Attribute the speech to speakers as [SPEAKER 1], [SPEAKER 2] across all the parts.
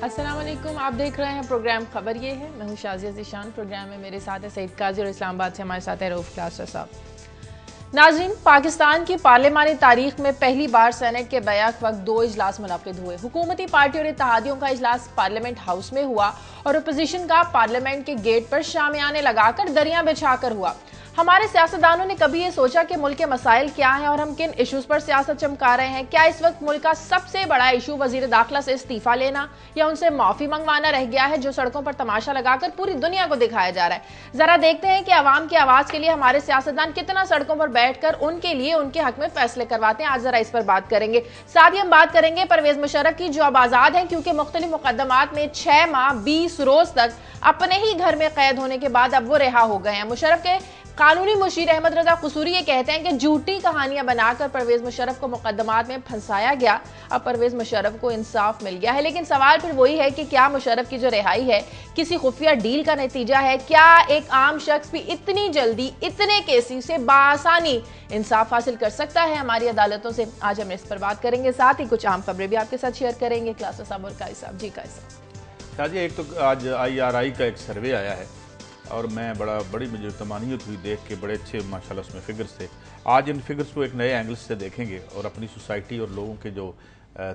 [SPEAKER 1] अस्सलाम वालेकुम, आप देख रहे हैं प्रोग्राम खबर ये है। मैं हूं शाजिया ज़ीशान। प्रोग्राम में मेरे साथ है सईद काजी और इस्लामाबाद से हमारे साथ है रऊफ क्लास्टर साहब। नाज़रीन, पाकिस्तान की पार्लिमानी तारीख में पहली बार सेनेट के बैक वक्त 2 इजलास मुनक्किद हुए। हुकूमती पार्टी और इत्तेहादियों का इजलास पार्लियामेंट हाउस में हुआ और अपोजिशन का पार्लियामेंट के गेट पर शामियाने लगाकर दरियां बिछाकर हुआ। हमारे सियासतदानों ने कभी ये सोचा कि मुल्क के मसाइल क्या हैं और हम किन इशूज पर सियासत चमका रहे हैं? क्या इस वक्त मुल्क का सबसे बड़ा इशू वजीर दाखिला से इस्तीफा लेना या उनसे माफी मंगवाना रह गया है, जो सड़कों पर तमाशा लगाकर पूरी दुनिया को दिखाया जा रहा है? जरा देखते हैं कि आवाम की आवाज के लिए हमारे सियासतदान कितना सड़कों पर बैठकर उनके लिए, उनके हक में फैसले करवाते हैं। आज जरा इस पर बात करेंगे। साथ ही हम बात करेंगे परवेज मुशर्रफ की, जो अब आजाद है, क्योंकि मुख्तलिफ मुकदमात में 6 माह 20 रोज तक अपने ही घर में कैद होने के बाद अब वो रिहा हो गए हैं। मुशर्रफ के कानूनी मुशीर अहमद रजा कसूरी ये कहते हैं कि झूठी कहानियां बनाकर परवेज मुशर्रफ को मुकदमात में फंसाया गया। अब परवेज मुशर्रफ को इंसाफ मिल गया है, लेकिन सवाल फिर वही है कि क्या मुशर्रफ की जो रिहाई है किसी खुफिया डील का नतीजा है? क्या एक आम शख्स भी इतनी जल्दी इतने केसेस से बासानी इंसाफ हासिल कर सकता है हमारी अदालतों से? आज हम इस पर बात करेंगे। साथ ही कुछ आम खबरें भी आपके साथ शेयर करेंगे। क्लास साहब और काई साहब। जी काई साहब।
[SPEAKER 2] एक तो आज IRI का एक सर्वे आया है और बड़ी मुझे तमानियत हुई देख के। बड़े अच्छे माशाल्लाह उसमें फिगर्स थे। आज इन फिगर्स को एक नए एंगल से देखेंगे और अपनी सोसाइटी और लोगों के जो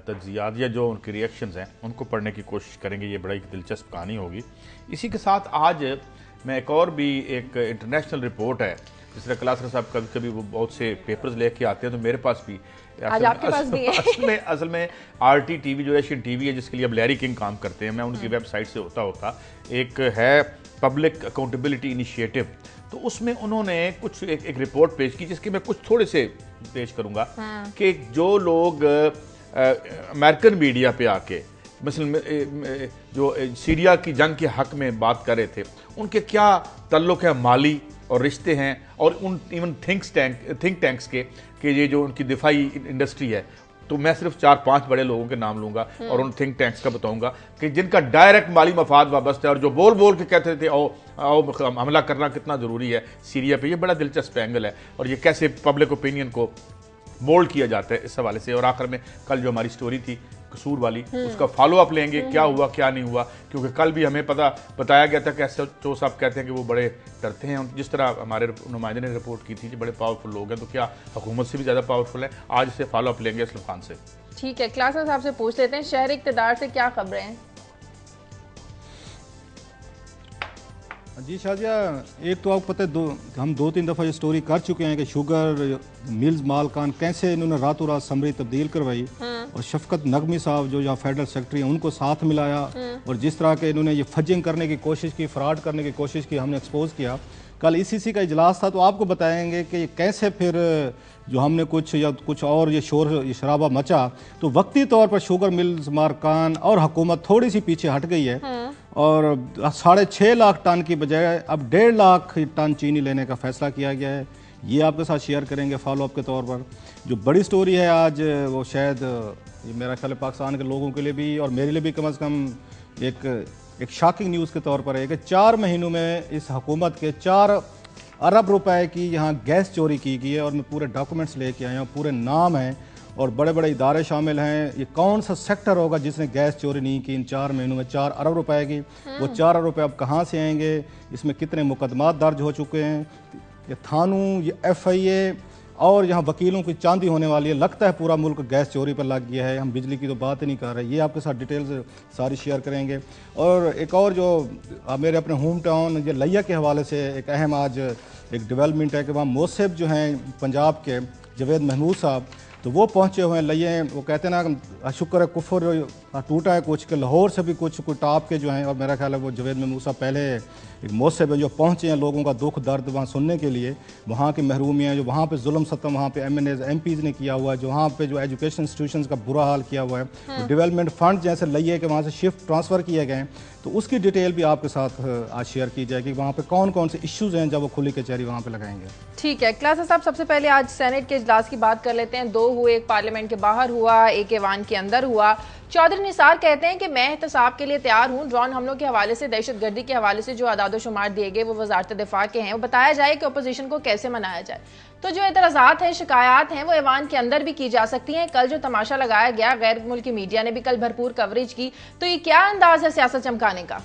[SPEAKER 2] तज्जियात या जो उनके रिएक्शंस हैं उनको पढ़ने की कोशिश करेंगे। ये बड़ा एक दिलचस्प कहानी होगी। इसी के साथ आज मैं एक और भी एक इंटरनेशनल रिपोर्ट है, जिस तरह क्लास साहब कभी कभी वो बहुत से पेपर्स लेके आते हैं, तो मेरे पास भी
[SPEAKER 1] आज आपके पास भी है।
[SPEAKER 2] असल में RTTV जो एशियन टीवी है, जिसके लिए अब लैरी किंग काम करते हैं, मैं उनकी वेबसाइट से होता एक है पब्लिक अकाउंटेबिलिटी इनिशिएटिव, तो उसमें उन्होंने कुछ एक रिपोर्ट पेश की, जिसके मैं कुछ थोड़े से पेश करूंगा कि जो लोग अमेरिकन मीडिया पे आके मसलन जो सीरिया की जंग के हक में बात कर रहे थे, उनके क्या ताल्लुक है माली और रिश्ते हैं, और उन इवन थिंक टैंक्स के कि ये जो उनकी दिफाई इंडस्ट्री है, तो मैं सिर्फ 4-5 बड़े लोगों के नाम लूंगा और उन थिंक टैंक्स का बताऊंगा कि जिनका डायरेक्ट माली मफाद वाबस्ता है और जो बोल बोल के कहते थे आओ हमला करना कितना जरूरी है सीरिया पे। ये बड़ा दिलचस्प एंगल है और ये कैसे पब्लिक ओपिनियन को मोल्ड किया जाता है इस हवाले से। और आखिर में कल जो हमारी स्टोरी थी कसूर वाली, उसका फॉलो अप लेंगे, क्या हुआ क्या नहीं हुआ, क्योंकि कल भी हमें बताया गया था कि SHO साहब कहते हैं कि वो बड़े डरते हैं। जिस तरह हमारे नुमाइंदे ने रिपोर्ट की थी कि बड़े पावरफुल लोग हैं, तो क्या हुकूमत से भी ज़्यादा पावरफुल है? आज से फॉलो अप लेंगे असलम खान से।
[SPEAKER 1] ठीक है, क्लास साहब से पूछ लेते हैं, शहर इक़्तिदार से क्या खबरें हैं?
[SPEAKER 3] जी शाजिया, एक तो आपको पता है हम 2-3 दफ़ा ये स्टोरी कर चुके हैं कि शुगर मिल्स मालकान कैसे इन्होंने रातों रात समरी तब्दील करवाई और शफकत नगमी साहब जो यहाँ फेडरल सेक्रेटरी हैं उनको साथ मिलाया, और जिस तरह के इन्होंने ये फजिंग करने की कोशिश की, फ्रॉड करने की कोशिश की, हमने एक्सपोज किया। कल ICC का इजलास था, तो आपको बताएंगे कि कैसे फिर जो हमने कुछ और ये शराबा मचा, तो वक्ती तौर पर शुगर मिल्स मालकान और हुकूमत थोड़ी सी पीछे हट गई है और 6.5 लाख टन की बजाय अब 1.5 लाख टन चीनी लेने का फैसला किया गया है। ये आपके साथ शेयर करेंगे फॉलो अप के तौर पर। जो बड़ी स्टोरी है आज, वो शायद ये मेरा ख्याल है पाकिस्तान के लोगों के लिए भी और मेरे लिए भी कम से कम एक शॉकिंग न्यूज़ के तौर पर है कि 4 महीनों में इस हुकूमत के 4 अरब रुपए की यहाँ गैस चोरी की गई है। और मैं पूरे डॉक्यूमेंट्स लेके आया हूँ, पूरे नाम हैं और बड़े बड़े इदारे शामिल हैं। ये कौन सा सेक्टर होगा जिसने गैस चोरी नहीं की इन 4 महीनों में? 4 अरब रुपए की। वो 4 अरब रुपए अब कहाँ से आएंगे? इसमें कितने मुकदमात दर्ज हो चुके हैं? ये थानों, ये FIA और यहाँ वकीलों की चांदी होने वाली है। लगता है पूरा मुल्क गैस चोरी पर लग गया है। हम बिजली की तो बात ही नहीं कर रहे। ये आपके साथ डिटेल्स सारी शेयर करेंगे। और एक और जो मेरे अपने होम टाउन ये लिया के हवाले से एक अहम आज एक डेवलपमेंट है कि वहाँ मोहसिब जो हैं पंजाब के जवेद महमूद साहब, तो वो पहुँचे हुए हैं लिये। वो कहते हैं ना शुक्र है कुफर टूटा है कुछ, के लाहौर से भी कुछ टॉप के जो हैं, और मेरा ख्याल है वो जवेद महमूद साहब पहले एक मोहसिब है जो पहुँचे हैं लोगों का दुख दर्द वहाँ सुनने के लिए। वहाँ की महरूमियाँ जो वहाँ पे जुल्म सतम वहाँ पे MNAs MPs ने किया हुआ है, जो वहाँ पे जो एजुकेशन इंस्टीट्यूशंस का बुरा हाल किया हुआ है, डेवलपमेंट फंड जैसे लिये के वहाँ से शिफ्ट ट्रांसफ़र किए गए हैं, तो उसकी डिटेल भी आपके साथ आज शेयर की जाएगी। वहाँ पे कौन कौन से इश्यूज़ हैं जब वो खुली कचहरी वहाँ पे लगाएंगे।
[SPEAKER 1] ठीक है क्लास साहब, सबसे पहले आज सेनेट के इजलास की बात कर लेते हैं। 2 हुए, एक पार्लियामेंट के बाहर हुआ, एक ऐवान के अंदर हुआ। चौधरी निसार कहते हैं कि मैं एहतसाब के लिए तैयार हूं। ड्रोन हमलों के हवाले से, दहशतगर्दी के हवाले से जो आदादोशुमार दिए गए वो वजारत दिफा के हैं। वो बताया जाए कि अपोजिशन को कैसे मनाया जाए। तो जो एतराज़ात हैं, शिकायत हैं, वो ऐवान के अंदर भी की जा सकती हैं। कल जो तमाशा लगाया गया, गैर मुल्की मीडिया ने भी कल भरपूर कवरेज की, तो ये क्या अंदाज है सियासत चमकाने का?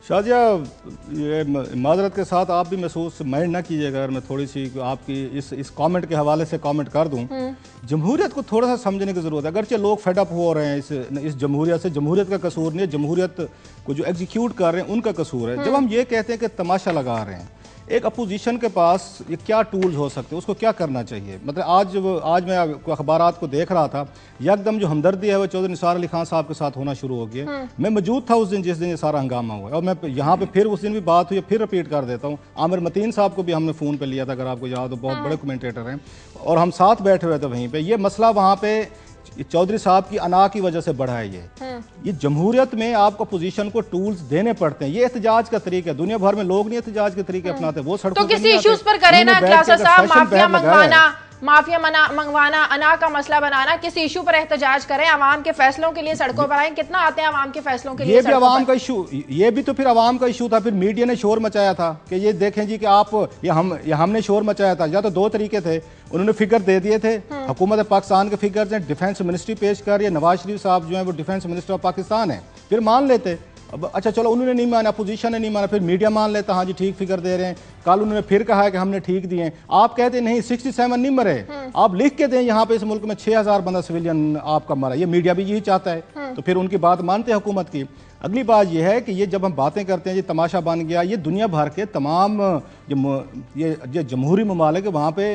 [SPEAKER 3] शाजिया, ये माजरत के साथ आप भी महसूस माइंड ना कीजिएगा अगर मैं थोड़ी सी आपकी इस कमेंट के हवाले से कमेंट कर दूं। जमहूरियत को थोड़ा सा समझने की ज़रूरत है। अगरचे लोग फेडअप हो रहे हैं इस जमहूरियत से, जमहूरियत का कसूर नहीं है, जमहूरियत को जो एग्जीक्यूट कर रहे हैं उनका कसूर है। जब हम ये कहते हैं कि तमाशा लगा रहे हैं, एक अपोजिशन के पास ये क्या टूल्स हो सकते हैं, उसको क्या करना चाहिए। मतलब आज मैं अखबारात को देख रहा था, यकदम जो हमदर्दी है वो चौधरी निसार अली खान साहब के साथ होना शुरू हो गया। मैं मौजूद था उस दिन जिस दिन ये सारा हंगामा हुआ, और मैं यहाँ पे फिर उस दिन भी बात हुई, फिर रिपीट कर देता हूँ। आमिर मतीन साहब को भी हमने फ़ोन पे लिया था, अगर आपको याद हो, बहुत बड़े कमेंटेटर हैं, और हम साथ बैठे हुए थे वहीं पे। ये मसला वहाँ पे चौधरी साहब की अना की वजह से बढ़ा है। ये जमहूरियत में आपको पोजीशन को टूल्स देने पड़ते हैं। ये एहतजाज का तरीका है, दुनिया भर में लोग नहीं एहतजाज के तरीके अपनाते, वो सड़कों
[SPEAKER 1] तो किसी इश्यूज पर करें ना, क्लासा साहब, माफिया मंगवाना, अना का मसला बनाना, किसी इशू पर एहतजाज करें, आवाम के फैसलों के लिए सड़कों पर आए। कितना आते हैं आवाम के फैसलों के लिए?
[SPEAKER 3] ये भी आवाम का इशू, ये भी तो फिर आवाम का इशू था। फिर मीडिया ने शोर मचाया था कि ये देखें जी कि आप ये हमने शोर मचाया था। या तो दो तरीके थे, उन्होंने फिगर दे दिए थे, हुकूमत पाकिस्तान के फिगर हैं, डिफेंस मिनिस्ट्री पेश कर, या नवाज शरीफ साहब जो है वो डिफेंस मिनिस्टर ऑफ पाकिस्तान है, फिर मान लेते। अब अच्छा चलो, उन्होंने नहीं माना, अपोजिशन ने नहीं माना, फिर मीडिया मान लेता, हाँ जी ठीक फिगर दे रहे हैं। कल उन्होंने फिर कहा है कि हमने ठीक दिए हैं। आप कहते नहीं 67 नहीं मरे, आप लिख के दें यहाँ पे इस मुल्क में 6000 बंदा सिविलियन आपका मरा। ये मीडिया भी यही चाहता है, तो फिर उनकी बात मानते हैं हुकूमत की। अगली बात यह है कि ये जब हम बातें करते हैं, ये तमाशा बन गया, ये दुनिया भर के तमाम ये जमहूरी ममालिक वहाँ पे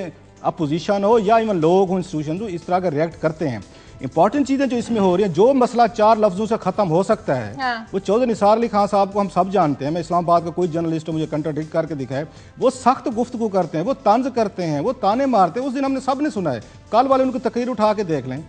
[SPEAKER 3] अपोजिशन हो या इवन लोग हो, इंस्टीट्यूशन हो, इस तरह का रिएक्ट करते हैं। इंपॉर्टेंट चीज़ें जो इसमें हो रही हैं, जो मसला 4 लफ्जों से ख़त्म हो सकता है, हाँ। वो चौधरी निसार अली खान साहब को हम सब जानते हैं। मैं इस्लामाबाद का कोई जर्नलिस्ट मुझे कंट्राडिक्ट करके दिखाए, वो सख्त गुफ्तगू करते हैं, वो तंज करते हैं, वो ताने मारते हैं। उस दिन हमने सब ने सुना है, कल वाले उनकी तकरीर उठा के देख लें,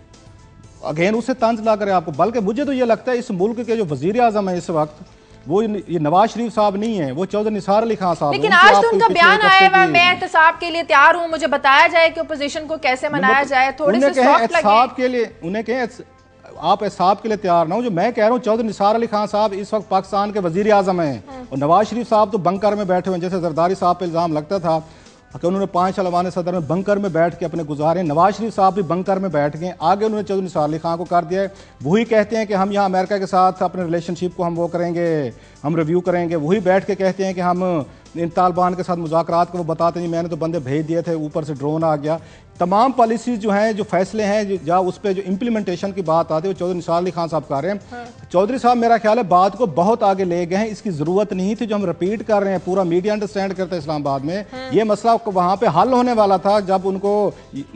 [SPEAKER 3] अगेन उससे तंज ला करें आपको। बल्कि मुझे तो ये लगता है इस मुल्क के जो वजीर आज़म है इस वक्त, वो ये नवाज शरीफ साहब नहीं है, वो चौधरी निसार अली खान साहब।
[SPEAKER 1] लेकिन आज तो उनका बयान आया है, मैं एहतसाब के लिए तैयार हूं, मुझे बताया जाए कि ओपोजिशन को कैसे मनाया जाए। थोड़ी सी सॉफ्ट लगे
[SPEAKER 3] के लिए, उन्हें कहें आप एहसाब के लिए तैयार ना हो। जो मैं कह रहा हूँ, चौधरी निसार अली खान साहब इस वक्त पाकिस्तान के वजीर आजम हैं, और नवाज शरीफ साहब तो बंकर में बैठे हुए हैं। जैसे जरदारी साहब पे इल्ज़ाम लगता था कि उन्होंने 5 साल अवान सदर में बंकर में बैठ के अपने गुजारे, नवाज शरीफ साहब भी बंकर में बैठ गए। आगे उन्होंने चौधरी निसार अली खान को कर दिया है। वही कहते हैं कि हम यहाँ अमेरिका के साथ अपने रिलेशनशिप को हम वो करेंगे, हम रिव्यू करेंगे। वही बैठ के कहते हैं कि हम इन तालिबान के साथ मुज़ाकरात को वो बताते हैं मैंने तो बंदे भेज दिए थे, ऊपर से ड्रोन आ गया। तमाम पॉलिसीज जो हैं, जो फैसले हैं, जहाँ उस पर जो इम्प्लीमेंटेशन की बात आती है, वो चौधरी निसार अली खान साहब कर रहे हैं। चौधरी साहब मेरा ख्याल है बात को बहुत आगे ले गए हैं। इसकी ज़रूरत नहीं थी, जो हम रिपीट कर रहे हैं, पूरा मीडिया अंडरस्टैंड करता है इस्लामाबाद में। ये मसला वहाँ पे हल होने वाला था जब उनको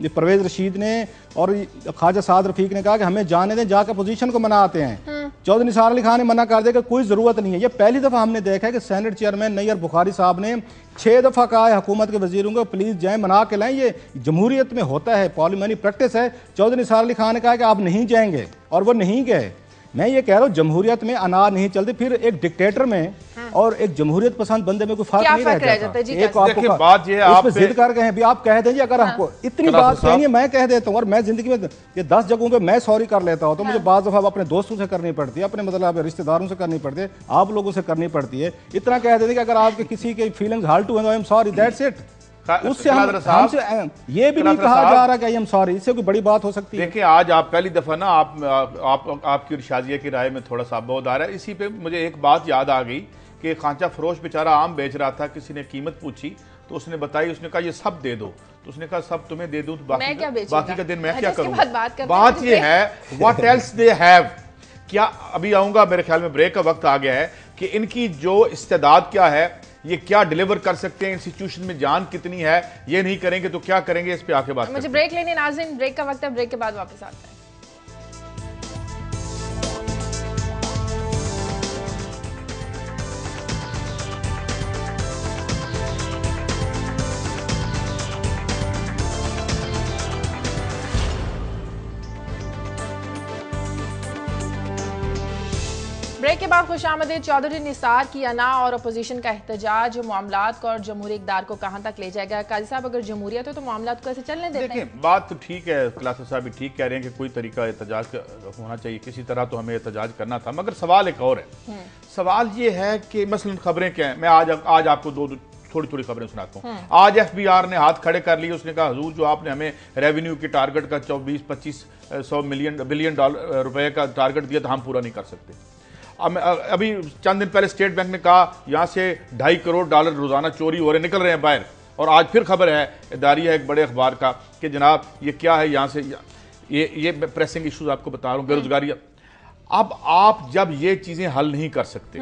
[SPEAKER 3] परवेज रशीद ने और ख्वाजा साद रफीक ने कहा कि हमें जाने दें, जाकर पोजीशन को मनाते हैं। चौधरी निसार अली खान ने मना कर दिया कि कोई ज़रूरत नहीं है। ये पहली दफ़ा हमने देखा है कि सेनेट चेयरमैन नैयर बुखारी साहब ने 6 दफ़ा कहा है हुकूमत के वजीरों को प्लीज़ जाएं, मना के लाएं। ये जमहूरियत में होता है, पार्लियामेंट्री प्रैक्टिस है। चौधरी निसार अली खान ने कहा कि आप नहीं जाएंगे, और वो नहीं गए। मैं ये कह रहा हूँ, जमहूरियत में अना नहीं चलती, फिर एक डिक्टेटर में और एक जमहूरियत पसंद बंदे में कोई फर्क नहीं रह जाता। एक आपको बात ये आप जिद कर गए हैं भी, आप कह देंगे अगर आपको इतनी बात कहनी है, मैं कह देता हूँ। और मैं जिंदगी में ये 10 जगहों पे मैं सॉरी कर लेता हूँ, तो मुझे बाज़ दफ़ा अपने दोस्तों से करनी पड़ती है, अपने मतलब रिश्तेदारों से करनी पड़ती है, आप लोगों से करनी पड़ती है। इतना कह देते कि अगर आपके किसी के फीलिंग्स हर्ट हुए, I am sorry, that's it. उससे हमसे ये भी नहीं कहा जा रहा कि आई एम सॉरी, इससे कोई बड़ी बात हो सकती है।
[SPEAKER 2] देखिए, आज आप पहली दफा ना आपकी और शाजिया की राय में थोड़ा सा बहुत आ रहा है। इसी पे मुझे एक बात याद आ गई कि खांचा फरोश बेचारा आम बेच रहा था, किसी ने कीमत पूछी तो उसने बताई, उसने कहा ये सब दे दो, तो उसने कहा सब तुम्हें दे दूं तो बाकी का दिन मैं क्या करूंगा। बात ये है व्हाट एल्स दे हैव। क्या अभी आऊंगा, मेरे ख्याल में ब्रेक का वक्त आ गया है कि इनकी जो इस्तेदाद क्या है, ये क्या डिलीवर कर सकते हैं, इंस्टीट्यूशन में जान कितनी है, ये नहीं करेंगे तो क्या करेंगे, इस पे आके बात।
[SPEAKER 1] मुझे ब्रेक लेने नाज़रीन, ब्रेक का वक्त है, ब्रेक के बाद वापस आते हैं। ब्रेक के बाद खुशामदीद। चौधरी निसार की अना और अपोजिशन का एहतजाज मामलात को और जमहूरी इक़दार को कहां तक ले जाएगा? काजी साहब, अगर जमहूरियत हो तो मामलात को ऐसे चलने देते हैं?
[SPEAKER 2] देखिए, बात तो ठीक है, क्लास साहब भी ठीक कह रहे हैं कि कोई तरीका एहतजाज होना चाहिए, किसी तरह तो हमें एहतजाज करना था। मगर सवाल एक और है। सवाल ये है कि मसलन खबरें क्या है, मैं आज आपको दो थोड़ी थोड़ी खबरें सुनाता हूँ। आज FBR ने हाथ खड़े कर लिए, उसने कहा हुजूर जो आपने हमें रेवेन्यू के टारगेट का 24-25 बिलियन रुपए का टारगेट दिया था, हम पूरा नहीं कर सकते। अभी चंद दिन पहले स्टेट बैंक ने कहा यहाँ से $2.5 करोड़ रोजाना चोरी हो रहे, निकल रहे हैं बाहर। और आज फिर खबर है, इदारी है एक बड़े अखबार का, कि जनाब ये क्या है, यहाँ से ये प्रेसिंग इश्यूज आपको बता रहा हूँ, बेरोजगारी। अब आप जब ये चीजें हल नहीं कर सकते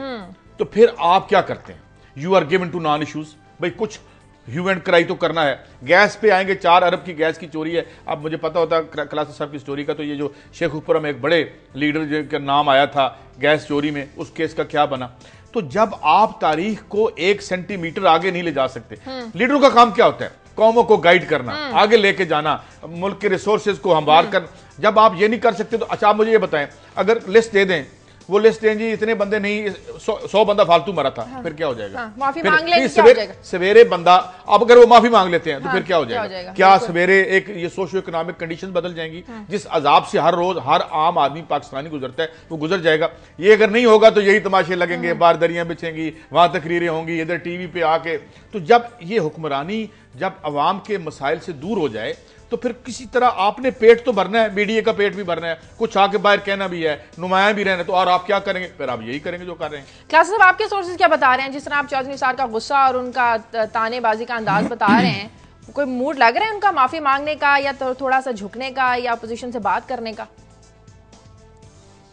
[SPEAKER 2] तो फिर आप क्या करते हैं? You are given to non issues. भाई कुछ ह्यू एंड क्राई तो करना है। गैस पे आएंगे, 4 अरब की गैस की चोरी है। अब मुझे पता होता क्लास साहब की स्टोरी का, तो ये जो शेखुपुरा में एक बड़े लीडर का नाम आया था गैस चोरी में, उस केस का क्या बना? तो जब आप तारीख को 1 सेंटीमीटर आगे नहीं ले जा सकते, लीडरों का काम क्या होता है? कौमों को गाइड करना, आगे लेके जाना, मुल्क के रिसोर्सेज को हमवार करना। जब आप ये नहीं कर सकते तो अच्छा आप मुझे ये बताएं, अगर लिस्ट दे दें, वो लिस्ट दें जी इतने बंदे नहीं, 100 बंदा फालतू मरा था, फिर क्या हो जाएगा?
[SPEAKER 1] माफी मांग लेंगे, क्या हो जाएगा?
[SPEAKER 2] सवेरे बंदा, अब अगर वो माफी मांग लेते हैं तो फिर क्या हो जाएगा? क्या सवेरे एक ये सोशो इकोनॉमिक कंडीशन बदल जाएंगी? जिस अजाब से हर रोज हर आम आदमी पाकिस्तानी गुजरता है वो गुजर जाएगा। ये अगर नहीं होगा तो यही तमाशे लगेंगे, बारदरियां बिछेंगी, वहां तकरीरें होंगी, इधर टीवी पे आके। तो जब ये हुक्मरानी जब अवाम के मसाइल से दूर हो जाए तो फिर किसी तरह आपने पेट तो भरना है, मीडिया का पेट भी भरना है, कुछ आके बाहर कहना भी है, नुमाया भी रहना। तो और आप क्या करेंगे? फिर आप यही करेंगे जो कर रहे हैं।
[SPEAKER 1] क्लास साहब, आपके सोर्सेज क्या बता रहे हैं? जिस तरह आप चौधरी निसार का गुस्सा और उनका तानेबाजी का अंदाज बता रहे हैं, कोई मूड लग रहा है उनका माफी मांगने का, या तो थोड़ा सा झुकने का, या अपोजिशन से बात करने का?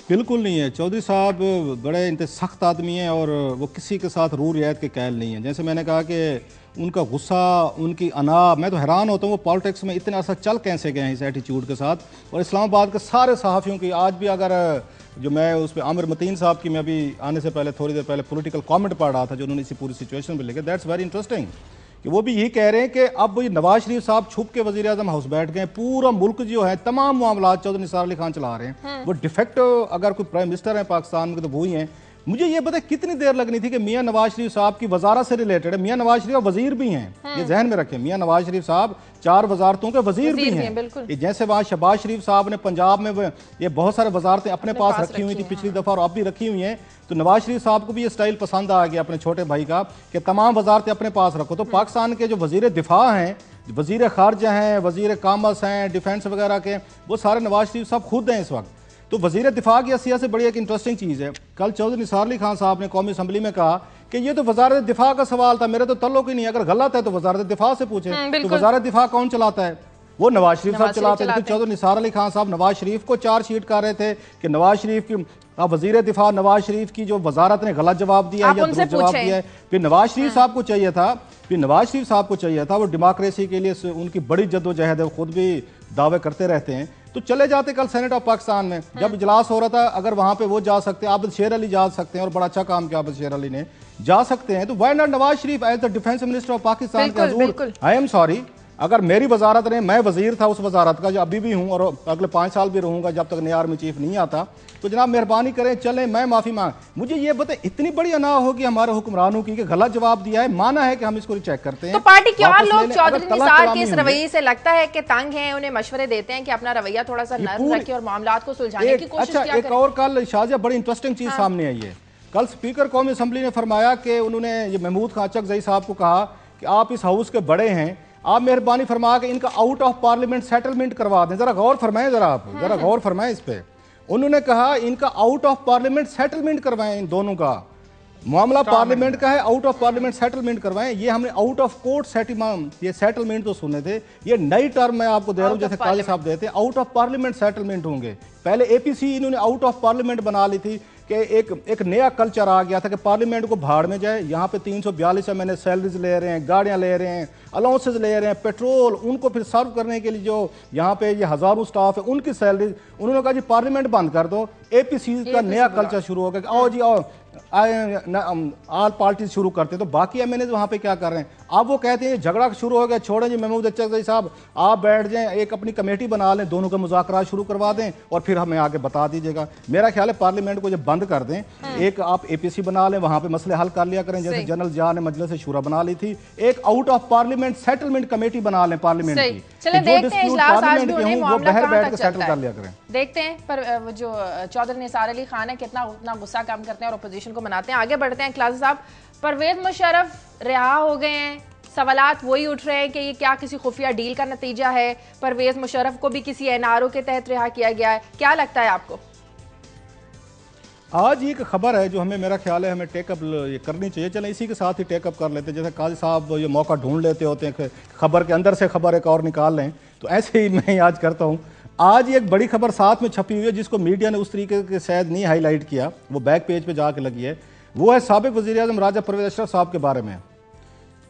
[SPEAKER 3] बिल्कुल नहीं है। चौधरी साहब बड़े इंतहा सख्त आदमी हैं और वो किसी के साथ रू रियायत के कायल नहीं है। जैसे मैंने कहा कि उनका गुस्सा, उनकी अना, मैं तो हैरान होता हूँ वो पॉलिटिक्स में इतने अर्सा चल कैसे गए हैं इस एटीट्यूड के साथ। और इस्लामाबाद के सारे सहाफ़ियों की आज भी, अगर जो मैं उस पर आमिर मतीन साहब की, मैं अभी आने से पहले थोड़ी देर पहले पॉलिटिकल कमेंट पढ़ रहा था जो उन्होंने इसी पूरी सिचुएशन पर लिखे, दैट्स वेरी इंटरेस्टिंग, कि वो भी यही कह रहे हैं कि अब ये नवाज शरीफ साहब छुप के वज़ीर आज़म हाउस बैठ गए, पूरा मुल्क जो है तमाम मामला चौधरी निसार अली खान चला रहे हैं। वो डिफेक्ट अगर कोई प्राइम मिनिस्टर है पाकिस्तान में तो वो ही हैं। मुझे ये पता कितनी देर लगनी थी कि मियां नवाज शरीफ साहब की वजारत से रिलेटेड है। मियां नवाज शरीफ वजीर भी हैं, ये जहन में रखें, मियां नवाज शरीफ साहब 4 वजारतों के वजीर भी हैं। जैसे वहाँ शहबाज शरीफ साहब ने पंजाब में ये बहुत सारे वजारतें अपने पास रखी हुई थी पिछली दफा और अब भी रखी हुई हैं। तो नवाज शरीफ साहब को भी ये स्टाइल पसंद आ गया अपने छोटे भाई का कि तमाम वजारतें अपने पास रखो। तो पाकिस्तान के जो वजीर दिफा हैं, वजीर खारजा हैं, वजीर कामर्स हैं, डिफेंस वगैरह के, वो सारे नवाज शरीफ साहब खुद हैं इस वक्त। तो वजीर दिफा की हैसियत से बड़ी एक इंटरेस्टिंग चीज़ है, कल चौधरी निसार अली खान साहब ने कौमी असम्बली में कहा कि ये तो वजारत दिफा का सवाल था, मेरे तो तल्लुक ही नहीं, अगर गलत है तो वजारत दिफा से पूछे। तो वजारत दिफा कौन चलाता है? वो नवाज शरीफ साहब चलाते हैं। तो चौधरी निसार अली खान साहब नवाज शरीफ को चार्जशीट कर रहे थे कि नवाज शरीफ की वजीर दिफा नवाज शरीफ की जो वजारत ने गलत जवाब दिया है या दुरुस्त जवाब दिया है। फिर नवाज शरीफ साहब को चाहिए था, वो डेमोक्रेसी के लिए उनकी बड़ी जद्दोजहद है, खुद भी दावे करते रहते हैं। तो चले जाते कल सेनेट ऑफ पाकिस्तान में जब इजलास हो रहा था, अगर वहां पे वो जा सकते हैं, आबिद शेर अली जा सकते हैं और बड़ा अच्छा काम किया आबिद शेर अली ने, जा सकते हैं, तो why not Nawaz Sharif as the defence minister of Pakistan के हुजूर, आई एम सॉरी, अगर मेरी वजारत ने, मैं वजीर था उस वजारत का जो अभी भी हूँ और अगले 5 साल भी रहूंगा जब तक नया आर्मी चीफ नहीं आता, तो जनाब मेहरबानी करें चलें, मैं माफी मांग। मुझे ये बताए इतनी बड़ी अना होगी हमारे हुक्मरानों की कि गलत जवाब दिया है, माना है कि हम इसको चेक करते हैं।
[SPEAKER 1] तो पार्टी क्या लोग चौधरी निसार के इस रवैये से लगता है कि तंग हैं, उन्हें मशवरे देते हैं कि अपना रवैया थोड़ा सा नर्म रखें और मामलात को सुलझाने की कोशिश करें?
[SPEAKER 3] एक और कल शाहजिया बड़ी इंटरेस्टिंग चीज सामने आई है। कल स्पीकर कौमी असम्बली ने फरमाया कि उन्होंने ये महमूद खान चकजई साहब को कहा कि आप इस हाउस के बड़े हैं, आप मेहरबानी फरमा के इनका आउट ऑफ पार्लियामेंट सेटलमेंट करवा दें। जरा गौर फरमाएं, जरा गौर फरमाएं इस पे। उन्होंने कहा इनका आउट ऑफ पार्लियामेंट सेटलमेंट करवाएं, इन दोनों का मामला पार्लियामेंट का है, आउट ऑफ पार्लियामेंट सेटलमेंट करवाएं। ये हमने आउट ऑफ कोर्ट सेटलमेंट, ये सेटलमेंट तो सुने थे, ये नई टर्म मैं आपको दे रहा हूं, जैसे काजी साहब देते हैं, आउट ऑफ पार्लियामेंट सेटलमेंट होंगे। पहले एपीसी इन्होंने आउट ऑफ पार्लियामेंट बना ली थी कि एक नया कल्चर आ गया था कि पार्लियामेंट को भाड़ में जाए। यहाँ पे 342 महीने सैलरीज ले रहे हैं, गाड़ियाँ ले रहे हैं, अलाउंसेज ले रहे हैं, पेट्रोल, उनको फिर सर्व करने के लिए जो यहाँ पे ये हजारों स्टाफ है उनकी सैलरीज, उन्होंने कहा जी पार्लियामेंट बंद कर दो। एपीसी का नया कल्चर शुरू हो गया, आओ जी आओ, ऑल पार्टी शुरू करते। तो बाकी एमएनए वहाँ पे क्या कर रहे हैं? अब वो कहते हैं झगड़ा शुरू हो गया, छोड़ें जी महमूद अचकज़ई साहब, आप बैठ जाएं, एक अपनी कमेटी बना लें, दोनों के मुज़ाकरात शुरू करवा दें और फिर हमें आगे बता दीजिएगा। मेरा ख्याल है पार्लियामेंट को जब बंद कर दें, एक आप APC बना लें, वहां पे मसले हल कर लिया करें, जैसे जनरल जिया ने मजलिस शूरा बना ली थी, एक out of parliament settlement committee बना लें पार्लियामेंट की,
[SPEAKER 1] चलें देखते हैं इजलास आज भी होने,
[SPEAKER 3] वो बाहर बैठ कर सेटल कर लिया करें।
[SPEAKER 1] देखते हैं पर जो चौधरी निसार अली खान है कितना उतना गुस्सा कम करते हैं और अपोजिशन को मनाते हैं। आगे बढ़ते हैं क्लास साहब, परवेज मुशर्रफ रिहा हो गए हैं, सवालात वही उठ रहे हैं कि ये क्या किसी खुफिया डील का नतीजा है, परवेज मुशर्रफ को भी किसी NRO के तहत रिहा किया गया है, क्या लगता है आपको?
[SPEAKER 3] आज एक खबर है जो हमें, मेरा ख्याल है हमें टेकअप ये करनी चाहिए, चलें इसी के साथ ही टेकअप कर लेते हैं। जैसे काजी साहब ये मौका ढूंढ लेते होते हैं खबर के अंदर से खबर एक और निकाल लें, तो ऐसे ही मैं आज करता हूँ। आज एक बड़ी खबर साथ में छपी हुई है जिसको मीडिया ने उस तरीके के शायद नहीं हाईलाइट किया, वो बैक पेज पे जाके लगी है। वो है साबिक वज़ीर-ए-आज़म राजा परवेज अशरफ साहब के बारे में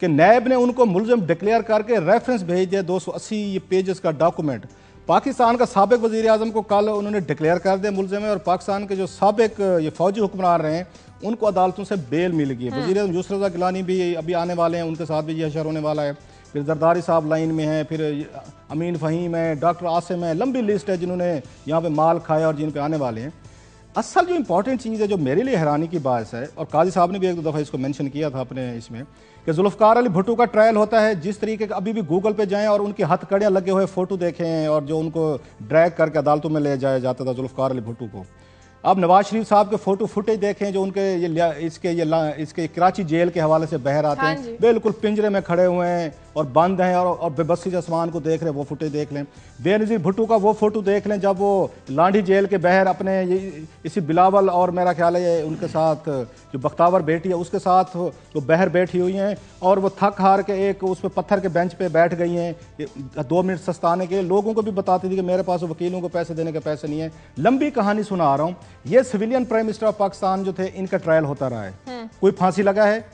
[SPEAKER 3] कि नैब ने उनको मुलज़िम डिक्लेयर करके रेफरेंस भेज दिया, 280 पेजेस का डॉक्यूमेंट। पाकिस्तान का साबिक वज़ीर-ए-आज़म को कल उन्होंने डिक्लेयर कर दिया मुलज़िम है, और पाकिस्तान के जो साबिक ये फौजी हुक्मरान रहे हैं उनको अदालतों से बेल मिल गई है। वज़ीर-ए-आज़म यूसुफ रज़ा गिलानी भी अभी आने वाले हैं, उनके साथ भी ये हशर होने वाला है। फिर जरदारी साहब लाइन में हैं, फिर अमीन फ़हीम है, डॉक्टर आसिम है, लंबी लिस्ट है जिन्होंने यहाँ पे माल खाया और जिन पे आने वाले हैं। असल जो इंपॉर्टेंट चीज़ है जो मेरे लिए हैरानी की बात है, और काजी साहब ने भी एक दो दफ़ा इसको मेंशन किया था अपने इसमें, कि जुल्फ़िकार अली भुट्टो का ट्रायल होता है। जिस तरीके का अभी भी गूगल पे जाएं और उनकी हथकड़ियाँ लगे हुए फ़ोटो देखें और जो उनको ड्रैग करके अदालतों में ले जाया जाता था जुल्फ़िकार अली भुट्टो को, अब नवाज शरीफ साहब के फोटो फुटेज देखें जो उनके इसके कराची जेल के हवाले से बहर आते हैं, बिल्कुल पिंजरे में खड़े हुए हैं और बंद हैं और बेबसी से आसमान को देख रहे हैं, वो फुटेज देख लें। बेनज़ीर भुट्टो का वो फोटो देख लें जब वो लांडी जेल के बहर अपने इसी बिलावल और मेरा ख्याल है उनके साथ जो बख्तावर बेटी है उसके साथ वो बहर बैठी हुई हैं और वो थक हार के एक उस पर पत्थर के बेंच पे बैठ गई हैं 2 मिनट सस्ताने के। लोगों को भी बताती थी कि मेरे पास वकीलों को पैसे देने के पैसे नहीं है। लंबी कहानी सुना रहा हूँ। ये civilian prime minister of Pakistan जो थे इनका ट्रायल होता रहा है, कोई फांसी लगा है,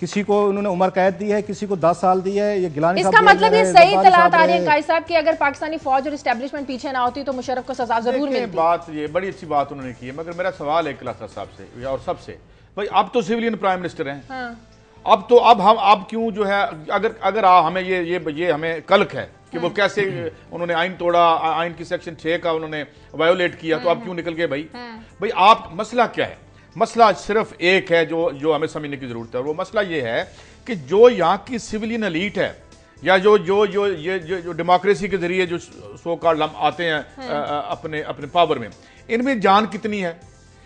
[SPEAKER 3] किसी को उन्होंने उम्र कैद दी है, किसी को 10 साल दी है। ये गिलानी
[SPEAKER 1] इसका मतलब ये सही इत्तलात आ रही है काजी साहब कि अगर पाकिस्तानी फौज और एस्टेब्लिशमेंट पीछे ना होती तो मुशर्रफ को सजा जरूर मिलती।
[SPEAKER 2] बात ये बड़ी अच्छी बात उन्होंने की है, मगर मेरा सवाल है क्लासा साहब से और सबसे, भाई अब तो सिविलियन प्राइम मिनिस्टर हैं, अब तो अब क्यों जो है अगर हमें ये हमें कल्क है कि वो कैसे उन्होंने आइन तोड़ा, आइन की सेक्शन 6 का उन्होंने वायोलेट किया, तो अब क्यों निकल गए भाई आप? मसला क्या है? मसला सिर्फ एक है जो हमें समझने की जरूरत है। वो मसला ये है कि जो यहाँ की सिविलियन एलीट है या जो डेमोक्रेसी के जरिए जो सो कॉल्ड आते हैं अपने पावर में, इनमें जान कितनी है?